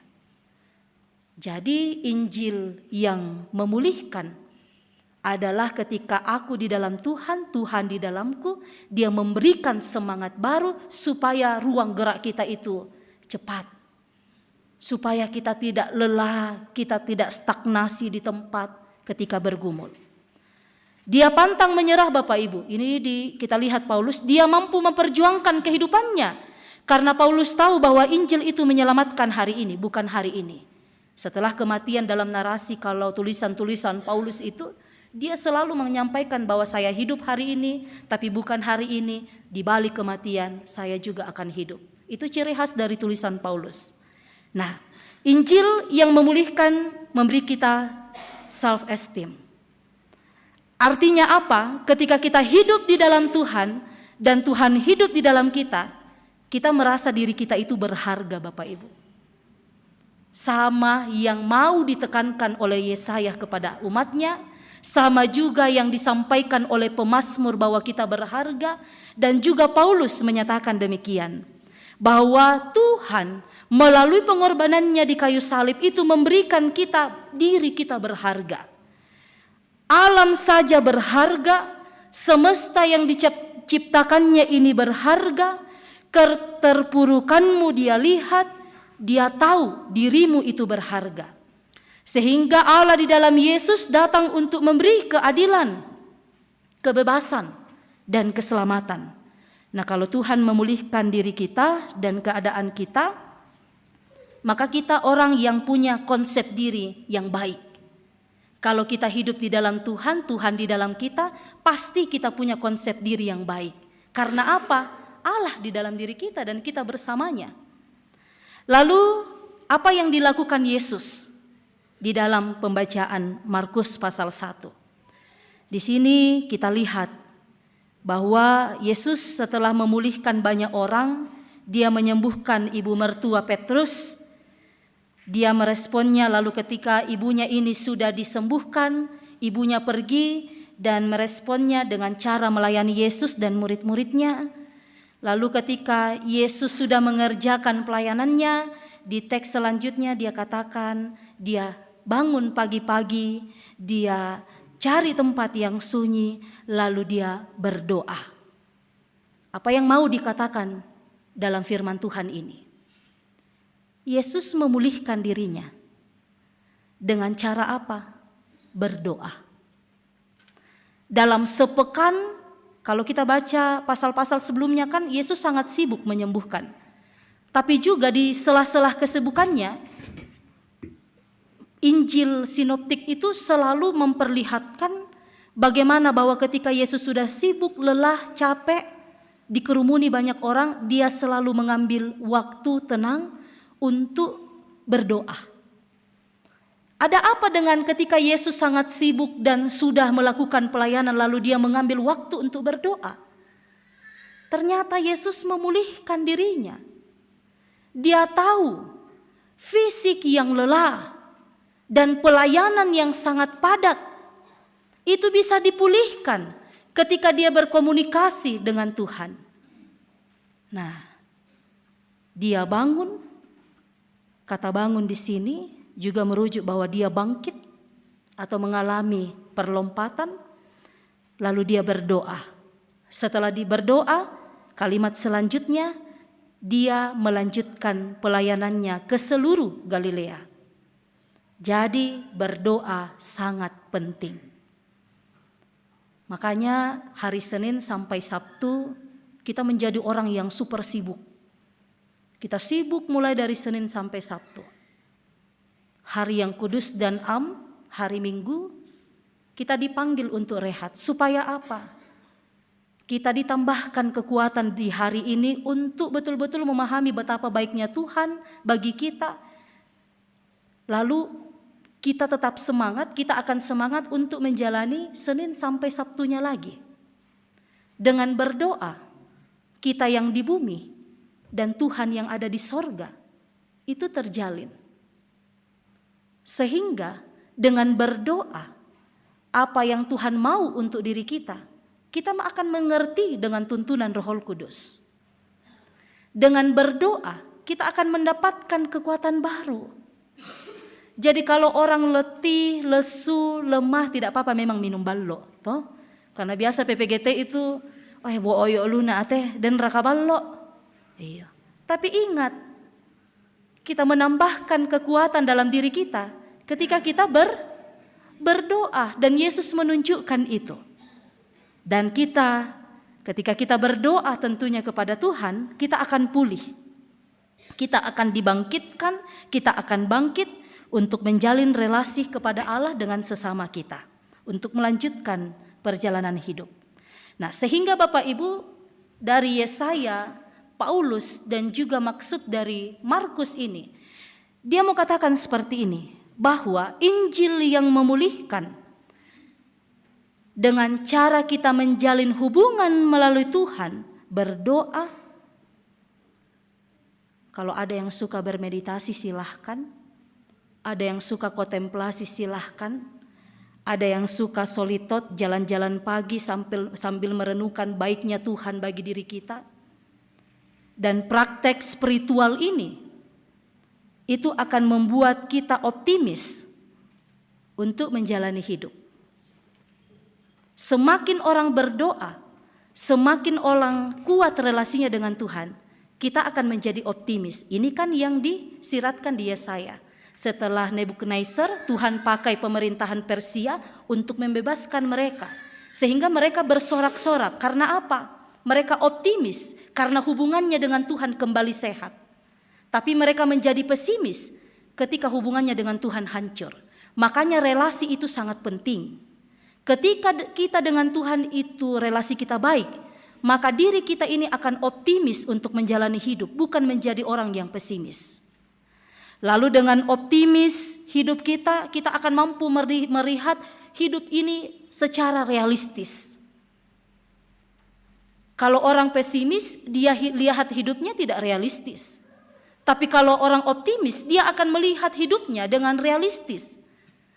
Jadi Injil yang memulihkan adalah ketika aku di dalam Tuhan, Tuhan di dalamku, dia memberikan semangat baru supaya ruang gerak kita itu cepat. Supaya kita tidak lelah, kita tidak stagnasi di tempat ketika bergumul. Dia pantang menyerah Bapak Ibu. Ini kita lihat Paulus, dia mampu memperjuangkan kehidupannya. Karena Paulus tahu bahwa Injil itu menyelamatkan hari ini, bukan hari ini. Setelah kematian dalam narasi, kalau tulisan-tulisan Paulus itu, dia selalu menyampaikan bahwa saya hidup hari ini, tapi bukan hari ini. Di balik kematian, saya juga akan hidup. Itu ciri khas dari tulisan Paulus. Nah, Injil yang memulihkan memberi kita self-esteem. Artinya apa? Ketika kita hidup di dalam Tuhan dan Tuhan hidup di dalam kita, kita merasa diri kita itu berharga Bapak Ibu. Sama yang mau ditekankan oleh Yesaya kepada umatnya, sama juga yang disampaikan oleh pemazmur bahwa kita berharga, dan juga Paulus menyatakan demikian. Bahwa Tuhan melalui pengorbanannya di kayu salib itu memberikan kita, diri kita berharga. Alam saja berharga, semesta yang diciptakannya ini berharga, keterpurukanmu dia lihat, dia tahu dirimu itu berharga. Sehingga Allah di dalam Yesus datang untuk memberi keadilan, kebebasan, dan keselamatan. Nah, kalau Tuhan memulihkan diri kita dan keadaan kita, maka kita orang yang punya konsep diri yang baik. Kalau kita hidup di dalam Tuhan, Tuhan di dalam kita, pasti kita punya konsep diri yang baik. Karena apa? Allah di dalam diri kita dan kita bersamanya. Lalu, apa yang dilakukan Yesus di dalam pembacaan Markus pasal 1? Di sini kita lihat bahwa Yesus setelah memulihkan banyak orang, dia menyembuhkan ibu mertua Petrus. Dia meresponnya, lalu ketika ibunya ini sudah disembuhkan, ibunya pergi dan meresponnya dengan cara melayani Yesus dan murid-muridnya. Lalu ketika Yesus sudah mengerjakan pelayanannya, di teks selanjutnya dia katakan, dia bangun pagi-pagi, dia cari tempat yang sunyi, lalu dia berdoa. Apa yang mau dikatakan dalam firman Tuhan ini? Yesus memulihkan dirinya. Dengan cara apa? Berdoa. Dalam sepekan, kalau kita baca pasal-pasal sebelumnya kan Yesus sangat sibuk menyembuhkan. Tapi juga di sela-sela kesibukannya, Injil sinoptik itu selalu memperlihatkan bagaimana bahwa ketika Yesus sudah sibuk, lelah, capek, dikerumuni banyak orang, dia selalu mengambil waktu tenang untuk berdoa. Ada apa dengan ketika Yesus sangat sibuk dan sudah melakukan pelayanan lalu dia mengambil waktu untuk berdoa? Ternyata Yesus memulihkan dirinya. Dia tahu fisik yang lelah dan pelayanan yang sangat padat itu bisa dipulihkan ketika dia berkomunikasi dengan Tuhan. Nah, dia bangun. Kata bangun di sini juga merujuk bahwa dia bangkit atau mengalami perlompatan. Lalu dia berdoa. Setelah berdoa, kalimat selanjutnya dia melanjutkan pelayanannya ke seluruh Galilea. Jadi berdoa sangat penting. Makanya hari Senin sampai Sabtu kita menjadi orang yang super sibuk. Kita sibuk mulai dari Senin sampai Sabtu. Hari yang kudus dan hari Minggu kita dipanggil untuk rehat. Supaya apa? Kita ditambahkan kekuatan di hari ini untuk betul-betul memahami betapa baiknya Tuhan bagi kita. Lalu kita tetap semangat, kita akan semangat untuk menjalani Senin sampai Sabtunya lagi. Dengan berdoa, kita yang di bumi dan Tuhan yang ada di sorga itu terjalin. Sehingga dengan berdoa, apa yang Tuhan mau untuk diri kita akan mengerti dengan tuntunan Roh Kudus. Dengan berdoa, kita akan mendapatkan kekuatan baru. Jadi kalau orang letih, lesu, lemah, tidak apa-apa memang minum ballo, toh? Karena biasa PPGT itu, bo oyo luna teh dan raka ballo. Iya. Tapi ingat, kita menambahkan kekuatan dalam diri kita ketika kita berdoa, dan Yesus menunjukkan itu. Dan kita, ketika kita berdoa tentunya kepada Tuhan, kita akan pulih. Kita akan dibangkitkan, kita akan bangkit untuk menjalin relasi kepada Allah dengan sesama kita, untuk melanjutkan perjalanan hidup. Nah, sehingga Bapak Ibu, dari Yesaya, Paulus, dan juga maksud dari Markus ini, dia mau katakan seperti ini, bahwa Injil yang memulihkan, dengan cara kita menjalin hubungan melalui Tuhan, berdoa. Kalau ada yang suka bermeditasi silahkan, ada yang suka kontemplasi silahkan, ada yang suka solitot, jalan-jalan pagi sambil merenungkan baiknya Tuhan bagi diri kita. Dan praktek spiritual ini, itu akan membuat kita optimis untuk menjalani hidup. Semakin orang berdoa, semakin orang kuat relasinya dengan Tuhan, kita akan menjadi optimis. Ini kan yang disiratkan di Yesaya. Setelah Nebukadnezar, Tuhan pakai pemerintahan Persia untuk membebaskan mereka. Sehingga mereka bersorak-sorak. Karena apa? Mereka optimis karena hubungannya dengan Tuhan kembali sehat. Tapi mereka menjadi pesimis ketika hubungannya dengan Tuhan hancur. Makanya relasi itu sangat penting. Ketika kita dengan Tuhan itu relasi kita baik, maka diri kita ini akan optimis untuk menjalani hidup, bukan menjadi orang yang pesimis. Lalu dengan optimis hidup kita akan mampu melihat hidup ini secara realistis. Kalau orang pesimis, dia lihat hidupnya tidak realistis. Tapi kalau orang optimis, dia akan melihat hidupnya dengan realistis.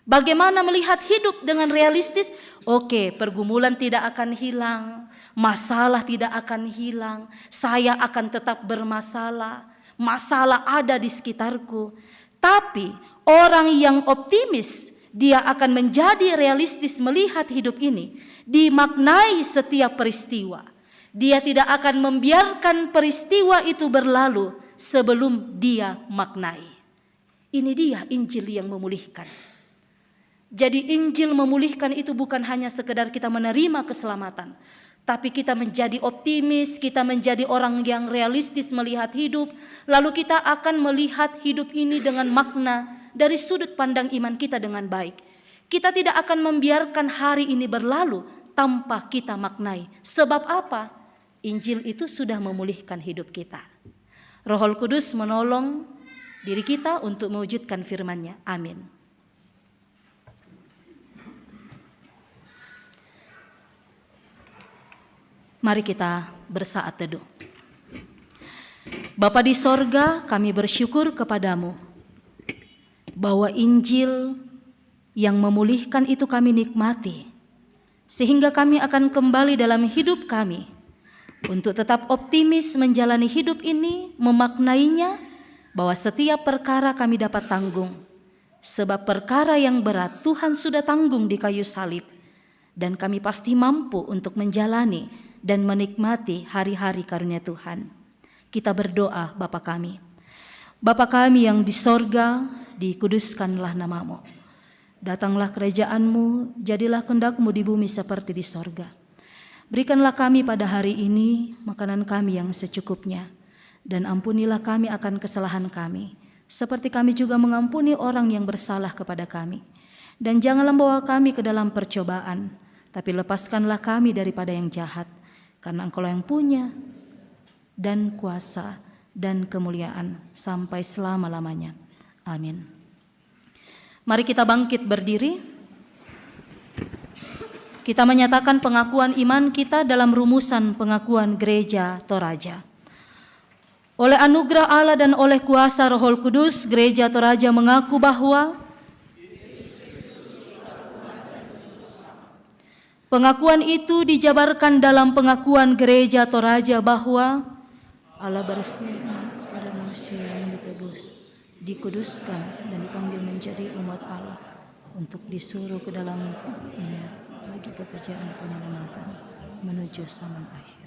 Bagaimana melihat hidup dengan realistis? Oke, pergumulan tidak akan hilang, masalah tidak akan hilang, saya akan tetap bermasalah, masalah ada di sekitarku. Tapi orang yang optimis, dia akan menjadi realistis melihat hidup ini, dimaknai setiap peristiwa. Dia tidak akan membiarkan peristiwa itu berlalu sebelum dia maknai. Ini dia Injil yang memulihkan. Jadi Injil memulihkan itu bukan hanya sekedar kita menerima keselamatan, tapi kita menjadi optimis, kita menjadi orang yang realistis melihat hidup, lalu kita akan melihat hidup ini dengan makna dari sudut pandang iman kita dengan baik. Kita tidak akan membiarkan hari ini berlalu tanpa kita maknai. Sebab apa? Injil itu sudah memulihkan hidup kita. Roh Kudus menolong diri kita untuk mewujudkan firman-Nya. Amin. Mari kita bersaat teduh. Bapa di sorga, kami bersyukur kepadamu bahwa Injil yang memulihkan itu kami nikmati, sehingga kami akan kembali dalam hidup kami untuk tetap optimis menjalani hidup ini, memaknainya bahwa setiap perkara kami dapat tanggung, sebab perkara yang berat Tuhan sudah tanggung di kayu salib, dan kami pasti mampu untuk menjalani dan menikmati hari-hari karunia Tuhan. Kita berdoa Bapa kami. Bapa kami yang di sorga, dikuduskanlah namamu. Datanglah kerajaan-Mu, jadilah kehendak-Mu di bumi seperti di sorga. Berikanlah kami pada hari ini makanan kami yang secukupnya, dan ampunilah kami akan kesalahan kami, seperti kami juga mengampuni orang yang bersalah kepada kami. Dan janganlah bawa kami ke dalam percobaan, tapi lepaskanlah kami daripada yang jahat. karena Engkau yang punya dan kuasa dan kemuliaan sampai selama-lamanya. Amin. Mari kita bangkit berdiri. Kita menyatakan pengakuan iman kita dalam rumusan pengakuan Gereja Toraja. Oleh anugerah Allah dan oleh kuasa Roh Kudus, Gereja Toraja mengaku bahwa pengakuan itu dijabarkan dalam pengakuan Gereja Toraja bahwa Allah berfirman kepada manusia yang ditebus, dikuduskan dan dipanggil menjadi umat Allah untuk disuruh ke dalam dunia bagi pekerjaan penyelamatan menuju zaman akhir.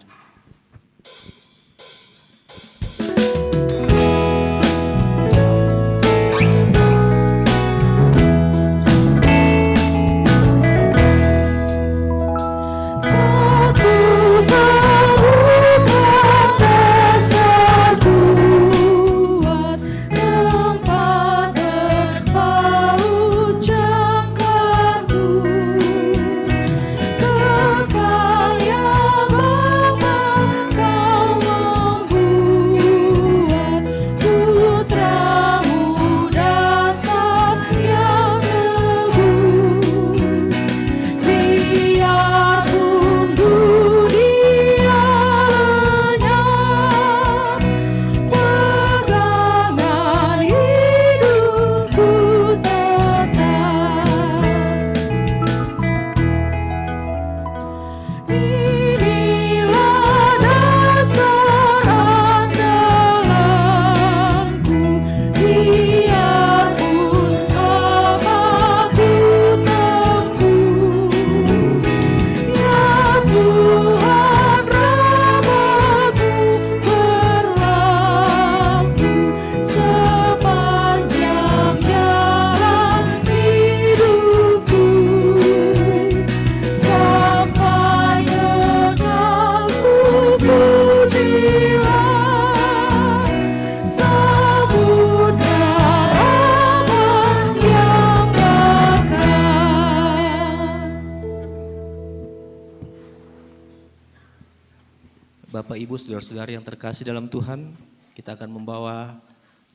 Bapak, Ibu, saudara-saudara yang terkasih dalam Tuhan, kita akan membawa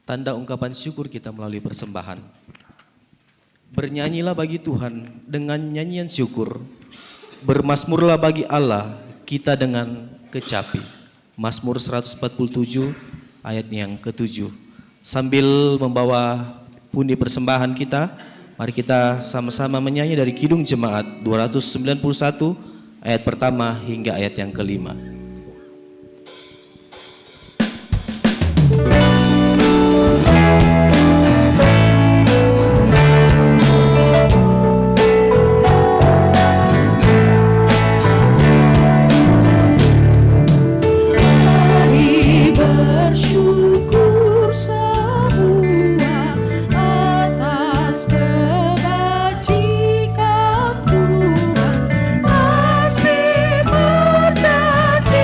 tanda ungkapan syukur kita melalui persembahan. Bernyanyilah bagi Tuhan dengan nyanyian syukur, bermasmurlah bagi Allah kita dengan kecapi. Mazmur 147 ayat yang ke-7. Sambil membawa pundi persembahan kita, mari kita sama-sama menyanyi dari Kidung Jemaat 291 ayat pertama hingga ayat yang kelima. Kasih berjanji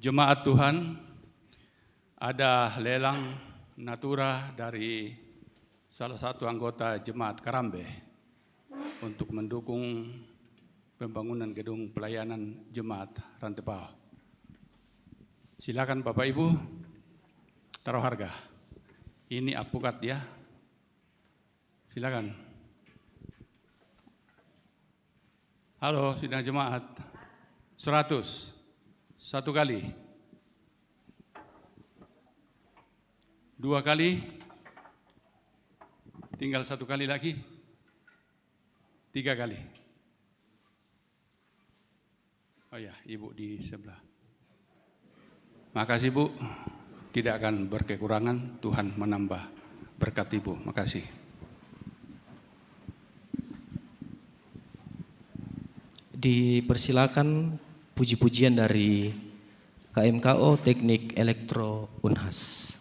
Jemaat Tuhan, ada lelang natura dari salah satu anggota Jemaat Karambe untuk mendukung pembangunan gedung pelayanan Jemaat Rantepao. Silakan Bapak Ibu, taruh harga. Ini apukat ya. Silakan. Halo, sidang jemaat. 100. Satu kali. 2 kali. Tinggal 1 kali lagi. 3 kali. Oh ya, Ibu di sebelah. Makasih Bu, tidak akan berkekurangan, Tuhan menambah berkat Ibu. Makasih. Dipersilakan puji-pujian dari KMKO Teknik Elektro Unhas.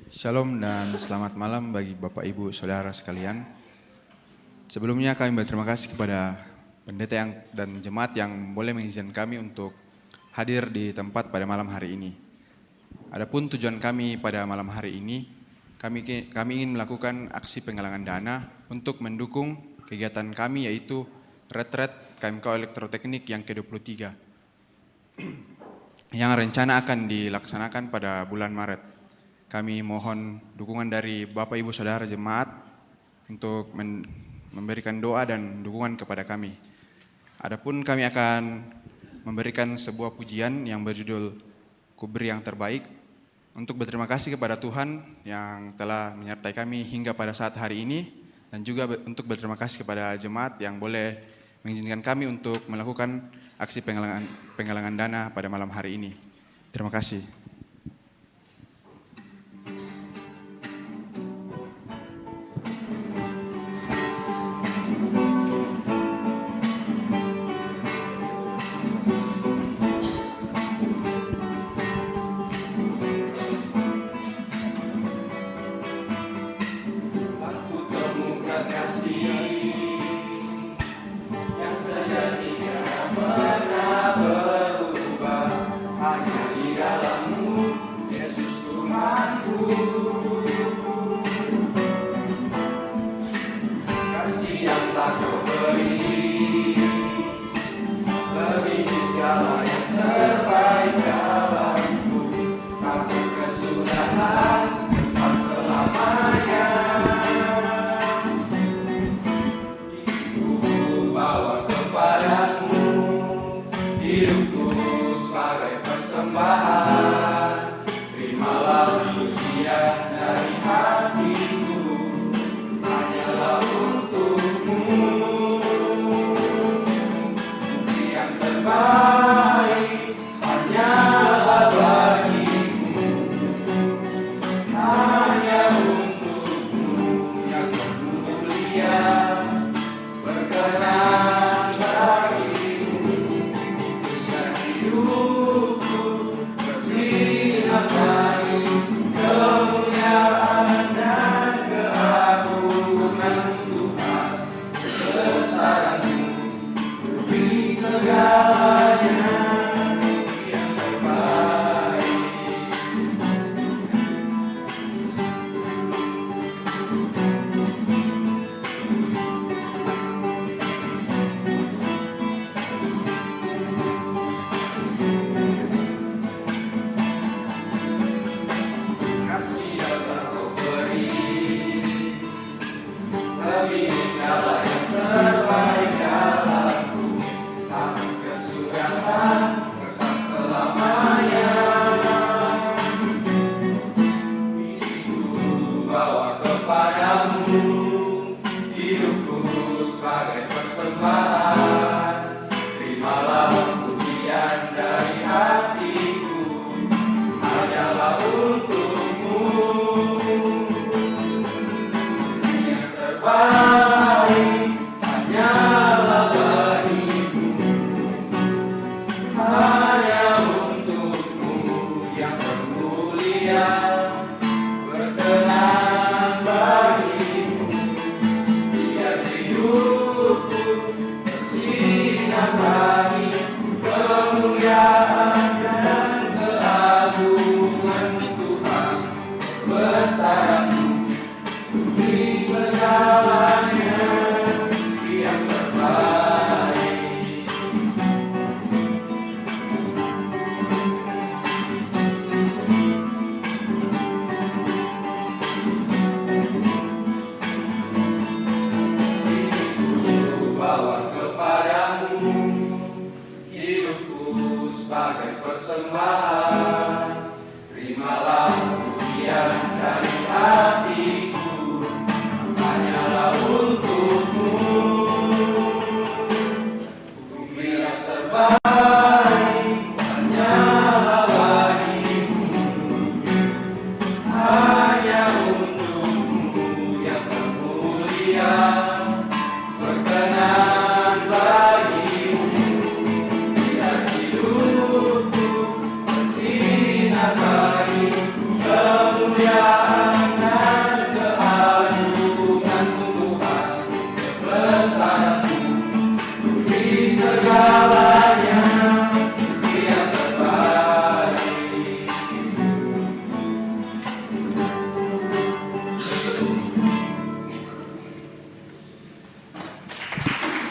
Shalom dan selamat malam bagi Bapak Ibu Saudara sekalian. Sebelumnya kami berterima kasih kepada pendeta dan jemaat yang boleh mengizinkan kami untuk hadir di tempat pada malam hari ini. Adapun tujuan kami pada malam hari ini, kami ingin melakukan aksi penggalangan dana untuk mendukung kegiatan kami, yaitu retret KMKO Elektroteknik yang ke-23 yang rencana akan dilaksanakan pada bulan Maret. Kami mohon dukungan dari Bapak Ibu Saudara jemaat untuk memberikan doa dan dukungan kepada kami. Adapun kami akan memberikan sebuah pujian yang berjudul Kuberi yang Terbaik untuk berterima kasih kepada Tuhan yang telah menyertai kami hingga pada saat hari ini, dan juga untuk berterima kasih kepada jemaat yang boleh mengizinkan kami untuk melakukan aksi penggalangan dana pada malam hari ini. Terima kasih.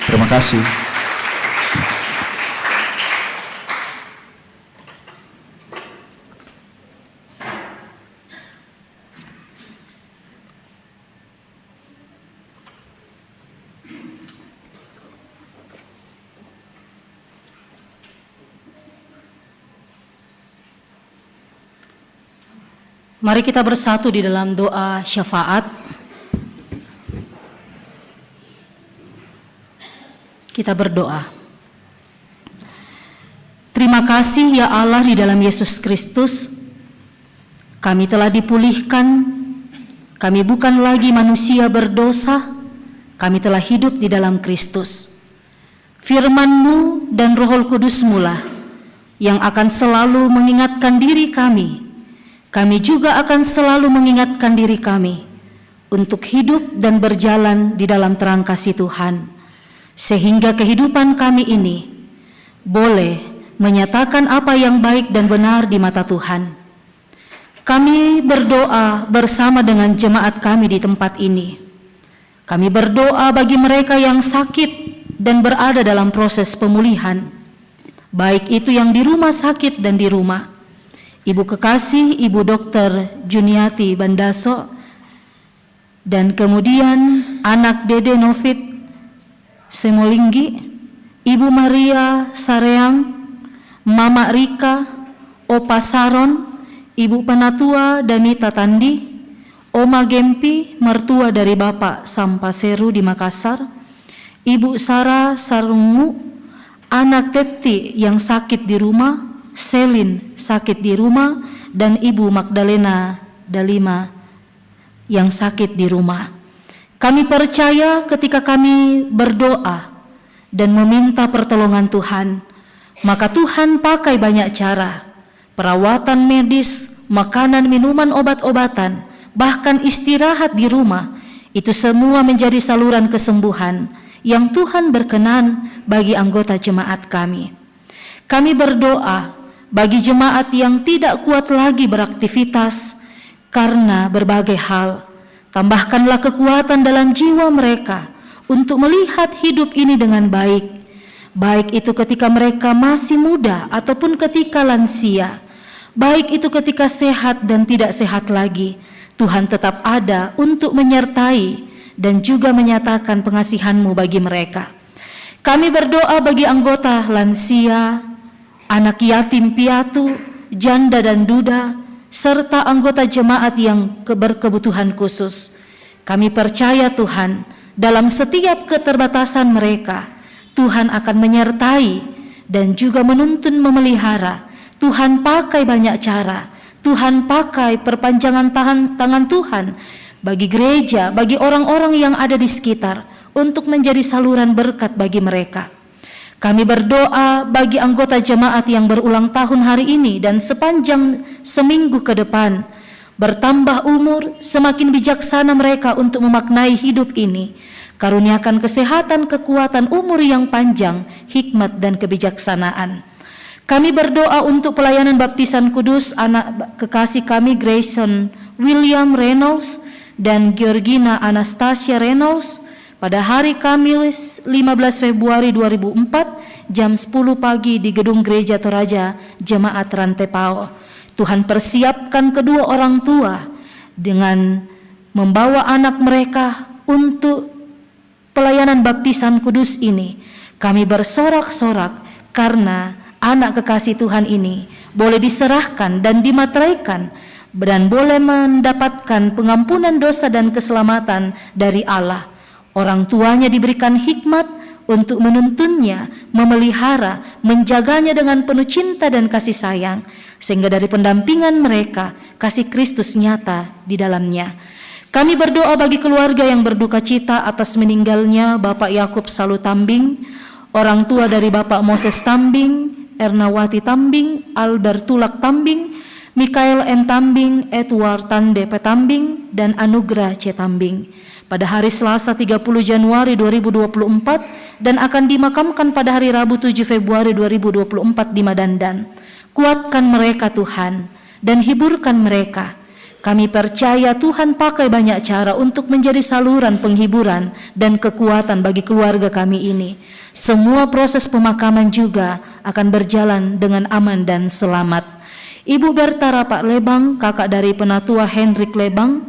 Terima kasih. Mari kita bersatu di dalam doa syafaat. Kita berdoa. Terima kasih ya Allah, di dalam Yesus Kristus kami telah dipulihkan. Kami bukan lagi manusia berdosa. Kami telah hidup di dalam Kristus. Firman-Mu dan Roh Kudus-Mu lah yang akan selalu mengingatkan diri kami. Kami juga akan selalu mengingatkan diri kami untuk hidup dan berjalan di dalam terang kasih Tuhan, sehingga kehidupan kami ini boleh menyatakan apa yang baik dan benar di mata Tuhan. Kami berdoa bersama dengan jemaat kami di tempat ini. Kami berdoa bagi mereka yang sakit dan berada dalam proses pemulihan, baik itu yang di rumah sakit dan di rumah. Ibu kekasih, Ibu Dr. Juniati Bandaso, dan kemudian anak Dede Novit Semolinggi, Ibu Maria Sareang, Mama Rika, Opa Saron, Ibu Penatua Danita Tandi, Oma Gempi, mertua dari Bapak Sampaseru di Makassar, Ibu Sarah Sarungu, anak Teti yang sakit di rumah, Selin sakit di rumah, dan Ibu Magdalena Dalima yang sakit di rumah. Kami percaya ketika kami berdoa dan meminta pertolongan Tuhan, maka Tuhan pakai banyak cara, perawatan medis, makanan, minuman, obat-obatan, bahkan istirahat di rumah, itu semua menjadi saluran kesembuhan yang Tuhan berkenan bagi anggota jemaat kami. Kami berdoa bagi jemaat yang tidak kuat lagi beraktivitas karena berbagai hal. Tambahkanlah kekuatan dalam jiwa mereka untuk melihat hidup ini dengan baik, baik itu ketika mereka masih muda ataupun ketika lansia, baik itu ketika sehat dan tidak sehat lagi. Tuhan tetap ada untuk menyertai dan juga menyatakan pengasihan-Mu bagi mereka. Kami berdoa bagi anggota lansia, anak yatim piatu, janda dan duda, serta anggota jemaat yang berkebutuhan khusus. Kami percaya Tuhan, dalam setiap keterbatasan mereka, Tuhan akan menyertai dan juga menuntun memelihara. Tuhan pakai banyak cara. Tuhan pakai perpanjangan tangan Tuhan bagi gereja, bagi orang-orang yang ada di sekitar, untuk menjadi saluran berkat bagi mereka. Kami berdoa bagi anggota jemaat yang berulang tahun hari ini dan sepanjang seminggu ke depan, bertambah umur, semakin bijaksana mereka untuk memaknai hidup ini. Karuniakan kesehatan, kekuatan, umur yang panjang, hikmat dan kebijaksanaan. Kami berdoa untuk pelayanan baptisan kudus anak kekasih kami Grayson William Reynolds dan Georgina Anastasia Reynolds pada hari Kamis 15 Februari 2004 jam 10 pagi di Gedung Gereja Toraja Jemaat Rantepao. Tuhan persiapkan kedua orang tua dengan membawa anak mereka untuk pelayanan baptisan kudus ini. Kami bersorak-sorak karena anak kekasih Tuhan ini boleh diserahkan dan dimateraikan dan boleh mendapatkan pengampunan dosa dan keselamatan dari Allah. Orang tuanya diberikan hikmat untuk menuntunnya, memelihara, menjaganya dengan penuh cinta dan kasih sayang, sehingga dari pendampingan mereka, kasih Kristus nyata di dalamnya. Kami berdoa bagi keluarga yang berduka cita atas meninggalnya Bapak Yakub Salu Tambing, orang tua dari Bapak Moses Tambing, Ernawati Tambing, Albert Tulak Tambing, Mikael M. Tambing, Edward Tande Petambing, dan Anugrah C. Tambing pada hari Selasa 30 Januari 2024 dan akan dimakamkan pada hari Rabu 7 Februari 2024 di Madandan. Kuatkan mereka Tuhan dan hiburkan mereka. Kami percaya Tuhan pakai banyak cara untuk menjadi saluran penghiburan dan kekuatan bagi keluarga kami ini. Semua proses pemakaman juga akan berjalan dengan aman dan selamat. Ibu Berta Rapak Lebang, kakak dari penatua Hendrik Lebang,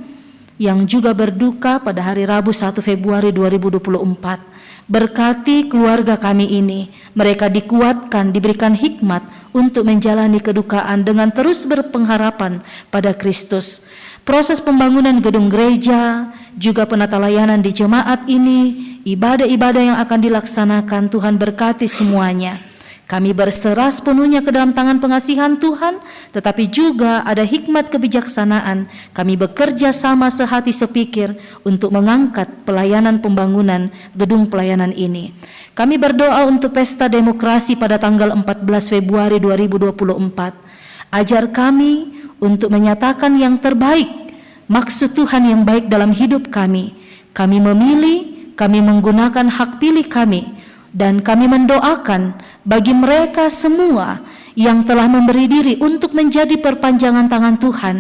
yang juga berduka pada hari Rabu 1 Februari 2024. Berkati keluarga kami ini, mereka dikuatkan, diberikan hikmat untuk menjalani kedukaan dengan terus berpengharapan pada Kristus. Proses pembangunan gedung gereja, juga penata layanan di jemaat ini, ibadah-ibadah yang akan dilaksanakan, Tuhan berkati semuanya. Kami berserah sepenuhnya ke dalam tangan pengasihan Tuhan, tetapi juga ada hikmat kebijaksanaan. Kami bekerja sama sehati sepikir untuk mengangkat pelayanan pembangunan gedung pelayanan ini. Kami berdoa untuk pesta demokrasi pada tanggal 14 Februari 2024. Ajar kami untuk menyatakan yang terbaik, maksud Tuhan yang baik dalam hidup kami. Kami memilih, kami menggunakan hak pilih kami, dan kami mendoakan bagi mereka semua yang telah memberi diri untuk menjadi perpanjangan tangan Tuhan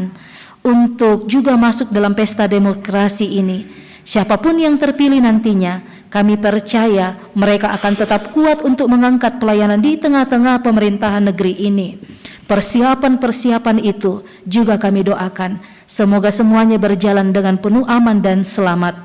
untuk juga masuk dalam pesta demokrasi ini. Siapapun yang terpilih nantinya, kami percaya mereka akan tetap kuat untuk mengangkat pelayanan di tengah-tengah pemerintahan negeri ini. Persiapan-persiapan itu juga kami doakan. Semoga semuanya berjalan dengan penuh aman dan selamat.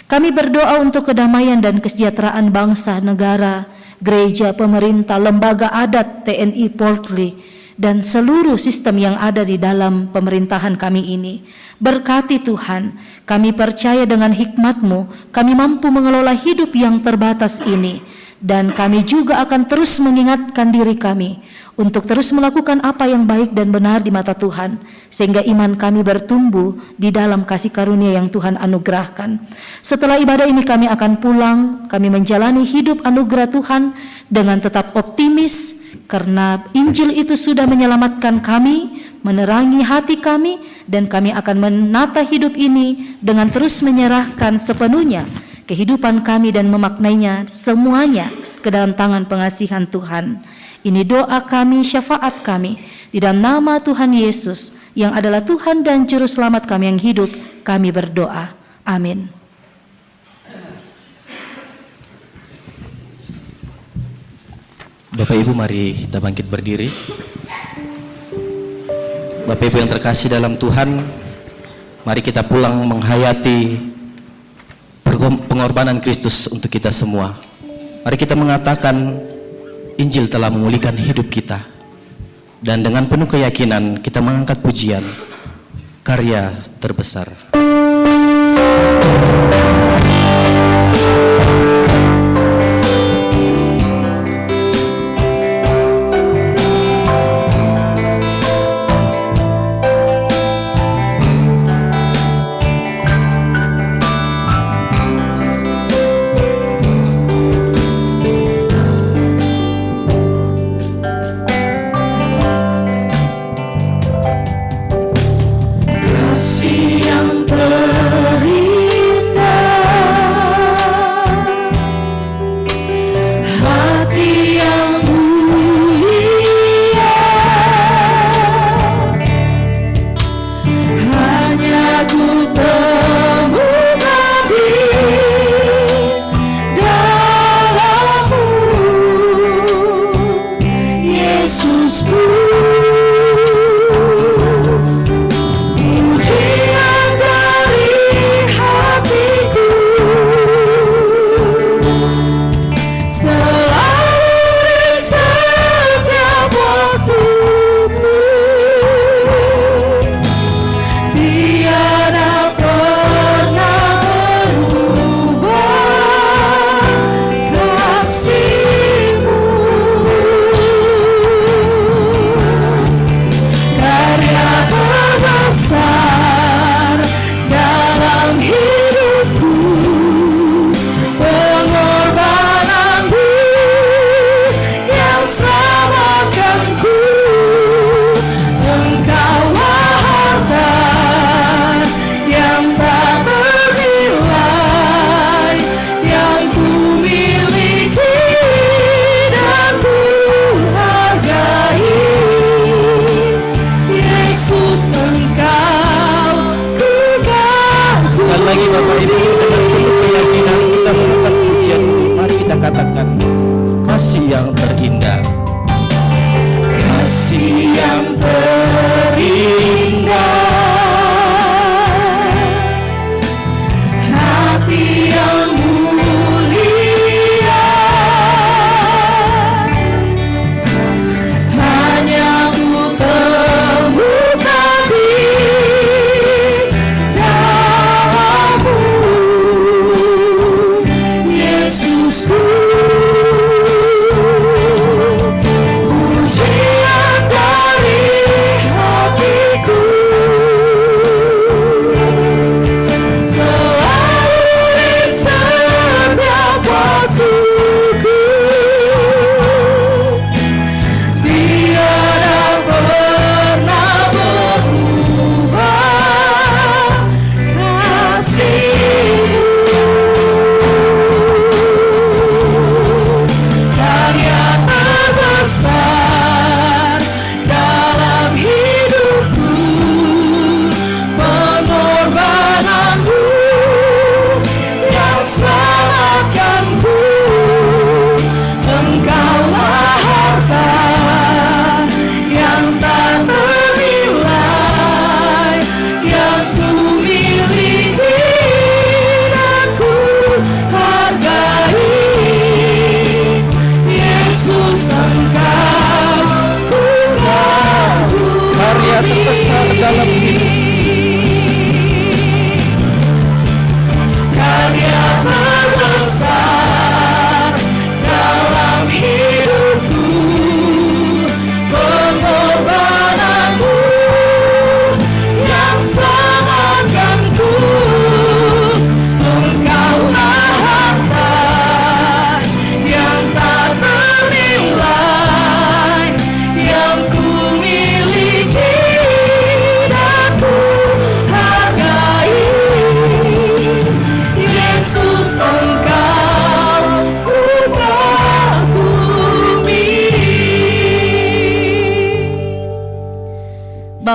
Kami berdoa untuk kedamaian dan kesejahteraan bangsa, negara, gereja, pemerintah, lembaga adat, TNI, Polri, dan seluruh sistem yang ada di dalam pemerintahan kami ini. Berkati Tuhan, kami percaya dengan hikmat-Mu, kami mampu mengelola hidup yang terbatas ini, dan kami juga akan terus mengingatkan diri kami untuk terus melakukan apa yang baik dan benar di mata Tuhan, sehingga iman kami bertumbuh di dalam kasih karunia yang Tuhan anugerahkan. Setelah ibadah ini kami akan pulang, kami menjalani hidup anugerah Tuhan dengan tetap optimis, karena Injil itu sudah menyelamatkan kami, menerangi hati kami, dan kami akan menata hidup ini dengan terus menyerahkan sepenuhnya kehidupan kami dan memaknainya semuanya ke dalam tangan pengasihan Tuhan. Ini doa kami, syafaat kami, di dalam nama Tuhan Yesus yang adalah Tuhan dan Juru Selamat kami yang hidup, kami berdoa. Amin. Bapak Ibu, mari kita bangkit berdiri. Bapak Ibu yang terkasih dalam Tuhan, mari kita pulang menghayati pengorbanan Kristus untuk kita semua. Mari kita mengatakan Injil telah memulihkan hidup kita, dan dengan penuh keyakinan kita mengangkat pujian karya terbesar.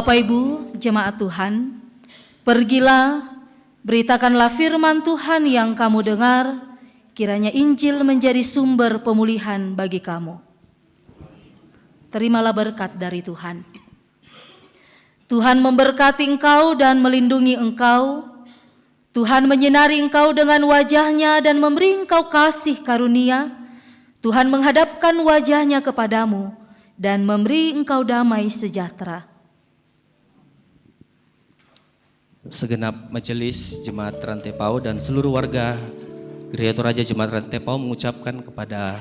Bapak Ibu, jemaat Tuhan, pergilah, beritakanlah firman Tuhan yang kamu dengar, kiranya Injil menjadi sumber pemulihan bagi kamu. Terimalah berkat dari Tuhan. Tuhan memberkati engkau dan melindungi engkau. Tuhan menyinari engkau dengan wajah-Nya dan memberi engkau kasih karunia. Tuhan menghadapkan wajah-Nya kepadamu dan memberi engkau damai sejahtera. Segenap majelis Jemaat Rantepao dan seluruh warga Gereja Toraja Jemaat Rantepao mengucapkan kepada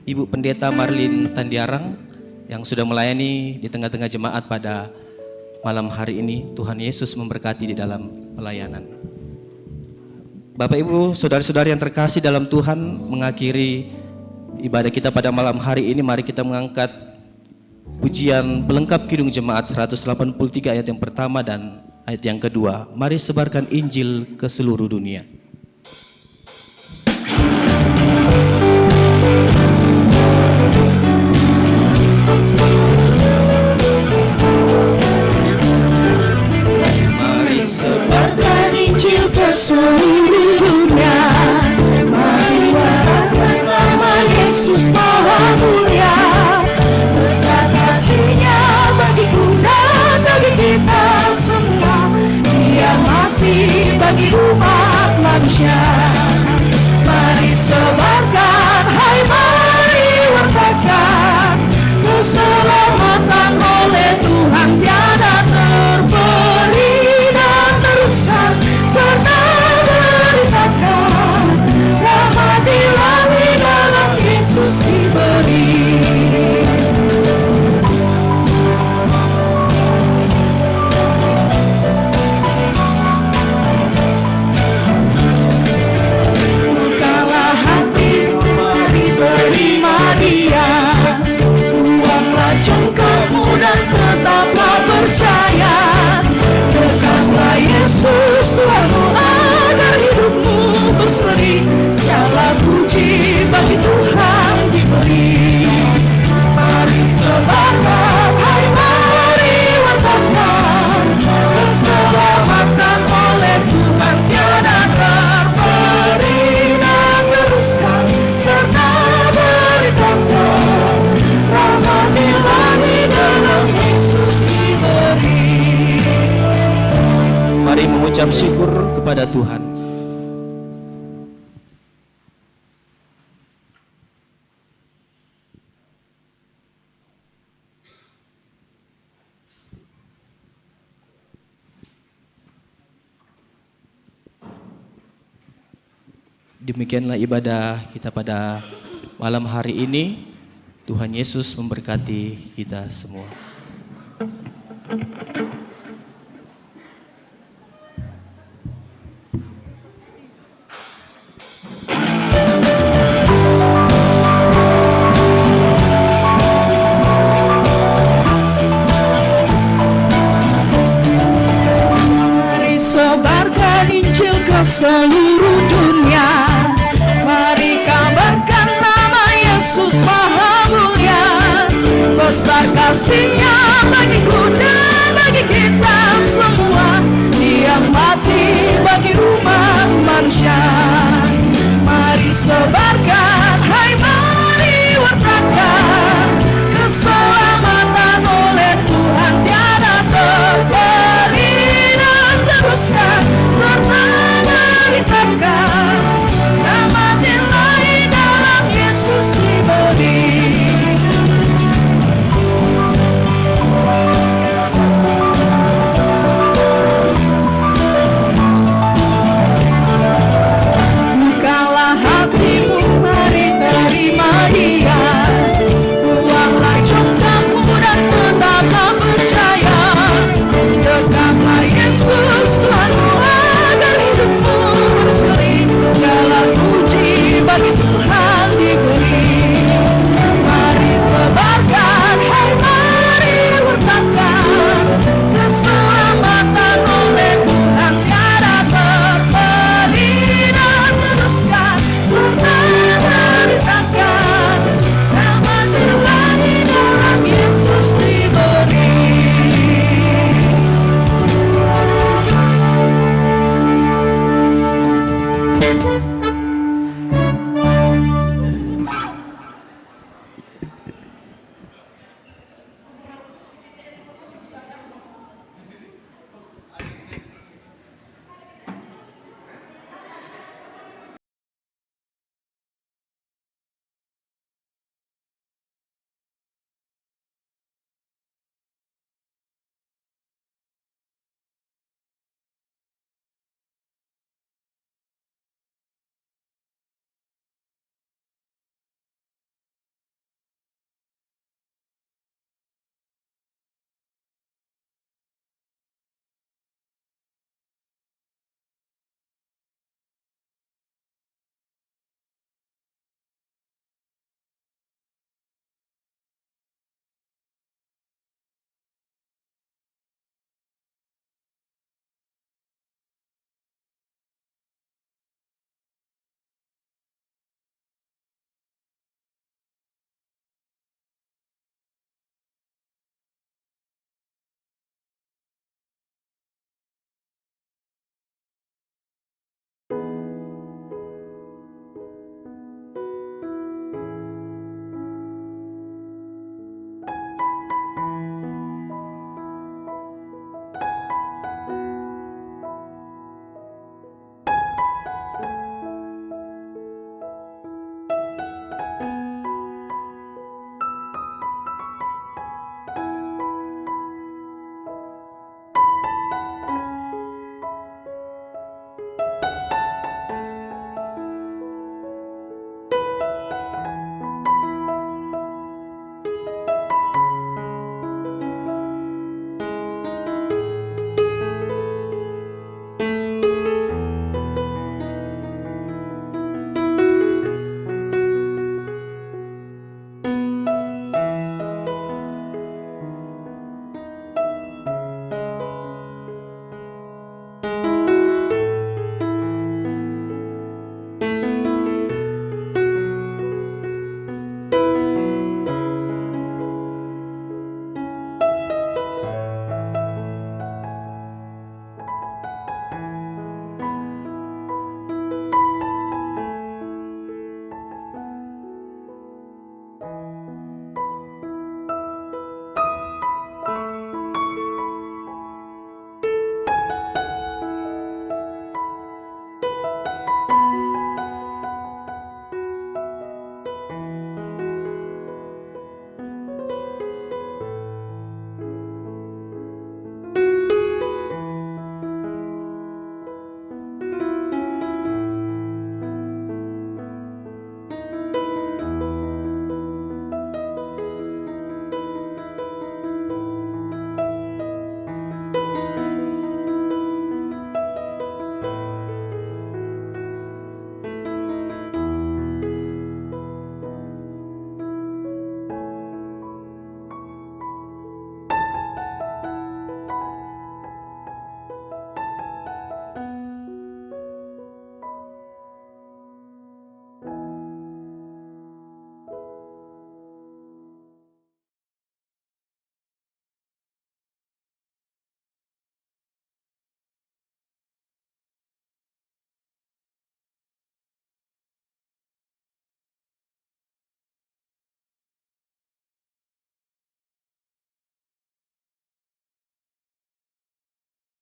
Ibu Pendeta Marlin Tandiarang yang sudah melayani di tengah-tengah jemaat pada malam hari ini. Tuhan Yesus memberkati di dalam pelayanan. Bapak Ibu, saudara-saudari yang terkasih dalam Tuhan, mengakhiri ibadah kita pada malam hari ini, mari kita mengangkat pujian pelengkap Kidung Jemaat 183 ayat yang pertama dan ayat yang kedua. Mari sebarkan Injil ke seluruh dunia. Mari sebarkan Injil ke seluruh dunia. Mari wartakan nama Yesus Maha Mulia. Besar kasih-Nya bagiku dan bagi kita semua. Dia mati bagi umat manusia. Mari sebarkan, hai mari wartakan, keselamatan oleh Tuhan tiada terbeli, dan teruskan serta beritakan, damai ilahi dalam Yesus diberi. Bukalah hatimu, mari terima Dia. Buanglah congkakmu dan tetaplah percaya. Dekatlah Yesus Tuhanmu agar hidupmu berseri. Segala puji bagi Tuhan diberi. Mari sebarkan, hai mari wartakan, keselamatan oleh Tuhan tiada terberi, dan teruskan serta beritakan, rahmat ilahi dalam Yesus diberi. Mari mengucap syukur kepada Tuhan. Demikianlah ibadah kita pada malam hari ini. Tuhan Yesus memberkati kita semua. Mari sebarkan Injil ke seluruh dunia. Mari kabarkan nama Yesus Maha Mulia. Besar kasih-Nya bagiku dan bagi Tuhan.